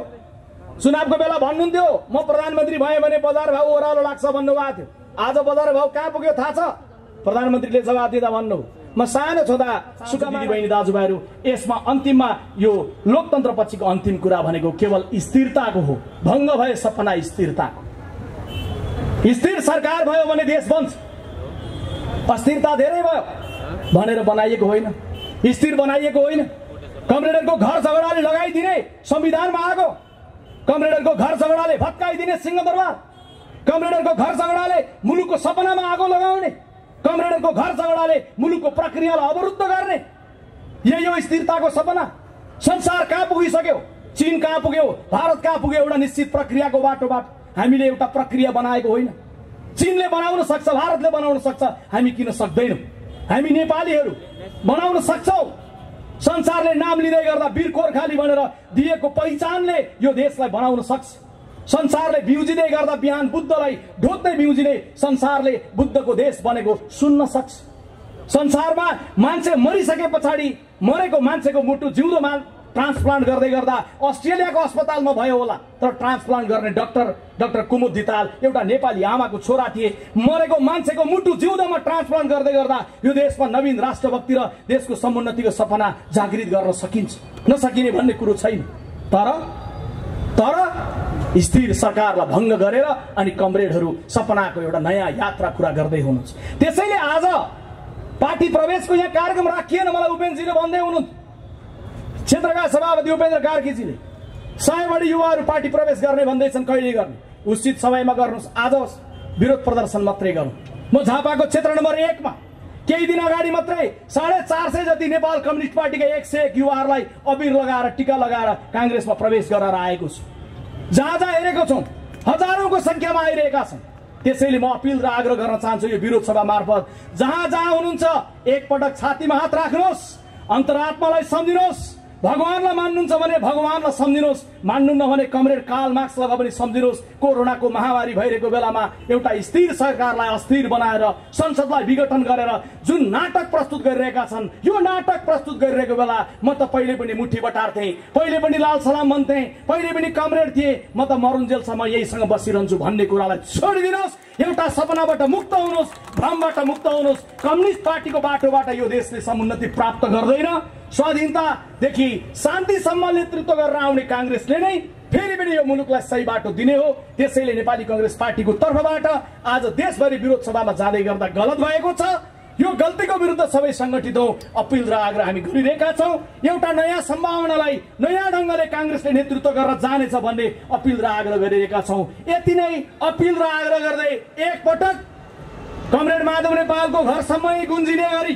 Speaker 1: चुनावको बेला भन्नुहुन्थ्यो म प्रधानमन्त्री भएँ भने बजार भाउ ओह्रालो लाग्छ भन्नुभएको थियो, आज बजार भाउ कहाँ पुग्यो थाहा छ? प्रधानमन्त्रीले जवाब दिँदा भन्नुभयो, म सानो छोदा सुका दिदीबहिनी दाजुभाइहरू, यसमा अन्तिममा यो लोकतन्त्र पछिको अन्तिम कुरा भनेको केवल स्थिरताको हो। भङ्ग भए सपना स्थिरताको। स्थिर सरकार भयो भने देश बन्छ, अस्थिरता धेरै भयो भनेर बनाइएको होइन, स्थिर बनाइएको होइन। कमरेडरको घर झगडाले लगाइदिने संविधानमा आएको, कमरेडरको घर झगडाले भत्काइदिने सिंहदरबार, कमरेडरको घर झगडाले मुलुकको सपनामा आगो लगाउने, कमरेडरको घर झगडाले मुलुकको प्रक्रियालाई अवरुद्ध गर्ने, यही हो स्थिरताको सपना। संसार कहाँ पुगिसक्यो, चीन कहाँ पुग्यो, भारत कहाँ पुग्यो, एउटा निश्चित प्रक्रियाको बाटोबाट। हामीले एउटा प्रक्रिया बनाएको होइन। चीनले बनाउन सक्छ, भारतले बनाउन सक्छ, हामी किन सक्दैनौँ? हामी नेपालीहरू बनाउन सक्छौँ। संसारले नाम लिँदै गर्दा वीर गोर्खाली भनेर दिएको पहिचानले यो देशलाई बनाउन सक्छ। संसारले बिउजिँदै गर्दा बिहान बुद्धलाई ढोक्दै बिउजिने संसारले बुद्धको देश बनेको सुन्न सक्छ। संसारमा मान्छे मरिसके पछाडि मरेको मान्छेको मुटु जिउँदोमा ट्रान्सप्लान्ट गर्दै गर्दा अस्ट्रेलियाको अस्पतालमा भयो होला, तर ट्रान्सप्लान्ट गर्ने डाक्टर कुमुद धिताल एउटा नेपाली आमाको छोरा थिए। मरेको मान्छेको मुटु जिउँदोमा ट्रान्सप्लान्ट गर्दै गर्दा यो देशमा नवीन राष्ट्रभक्ति र देशको समुन्नतिको सपना जागृत गर्न सकिन्छ, नसकिने भन्ने कुरो छैन। तर स्थिर सरकारलाई भङ्ग गरेर अनि कमरेडहरू सपनाको एउटा नयाँ यात्रा कुरा गर्दै हुनुहुन्छ। त्यसैले आज पार्टी प्रवेशको यहाँ कार्यक्रम राखिएन। मलाई उपेन्द्रजीले भन्दै हुनुहुन्थ्यो, क्षेत्रका सभापति उपेन्द्र कार्कीजीले 100 बढी युवाहरू पार्टी प्रवेश गर्ने भन्दैछन्, कहिले गर्ने? उचित समयमा गर्नुहोस्, आज विरोध प्रदर्शन मात्रै गरौँ। म झापाको क्षेत्र नम्बर 1 मा केही दिन अगाडि मात्रै 450 जति नेपाल कम्युनिस्ट पार्टीका 101 युवाहरूलाई अबिर लगाएर टीका लगाएर कांग्रेसमा प्रवेश गरेर आएको छु। जहाँ जहाँ हेरेको छौँ हजारौंको संख्यामा आइरहेका छन्। त्यसैले म अपिल र आग्रह गर्न चाहन्छु यो विरोध सभा मार्फत, जहाँ जहाँ हुनुहुन्छ एकपटक छातीमा हात राख्नुहोस्, अन्तरात्मालाई सम्झिनुहोस्। भगवानलाई मान्नुहुन्छ भने भगवानलाई सम्झिनुहोस्, मान्नुहुन्न भने कमरेड कार्ल मार्क्सलाई पनि सम्झिनुहोस्। कोरोनाको महामारी भइरहेको बेलामा एउटा स्थिर सरकारलाई अस्थिर बनाएर संसदलाई विघटन गरेर जुन नाटक प्रस्तुत गरिरहेका छन्, यो नाटक प्रस्तुत गरिरहेको बेला म त पहिले पनि मुठी बटार्थे, पहिले पनि लाल सलाम भन्थे, पहिले पनि कमरेड थिए, म त मरुन्जेलसम्म यहीसँग बसिरहन्छु भन्ने कुरालाई छोडिदिनुहोस्। एउटा सपनाबाट मुक्त हुनुहोस्, भ्रमबाट मुक्त हुनुहोस्। कम्युनिस्ट पार्टीको बाटोबाट यो देशले समुन्नति प्राप्त गर्दैन। स्वाधीनतादेखि शान्तिसम्म नेतृत्व गरेर आउने कांग्रेसले नै फेरि पनि यो मुलुकलाई सही बाटो दिने हो। त्यसैले नेपाली कांग्रेस पार्टीको तर्फबाट आज देशभरि विरोध सभामा जाँदै गर्दा गलत भएको छ। यो गल्तीको विरुद्ध सबै संगठित हौ, अपिल र आग्रह हामी गरिरहेका छौं। एउटा नयाँ सम्भावनालाई नयाँ ढंगले कांग्रेसले नेतृत्व गरेर जानेछ भन्ने अपिल र आग्रह गरिरहेका छौं। यति नै अपिल र आग्रह गर्दै एकपटक कमरेड माधव नेपालको घरसम्मै गुन्जिने गरी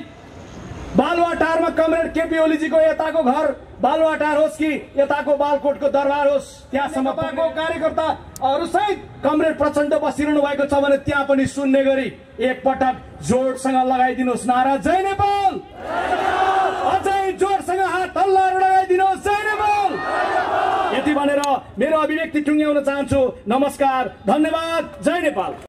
Speaker 1: बालुवाटारमा कमरेड केपी ओलीजीको यताको घर बालुवाटार होस् कि यताको बालकोटको दरबार होस्, त्यहाँसम्म पाएको कार्यकर्ताहरू सहित कमरेड प्रचण्ड बसिरहनु भएको छ भने त्यहाँ पनि सुन्ने गरी एकपटक जोडसँग लगाइदिनुहोस् नारा जय नेपाल। अझै जोडसँग हात तल्लाहरू लगाइदिनुहोस् जय नेपाल। यति भनेर मेरो अभिव्यक्ति टुङ्ग्याउन चाहन्छु। नमस्कार, धन्यवाद, जय नेपाल।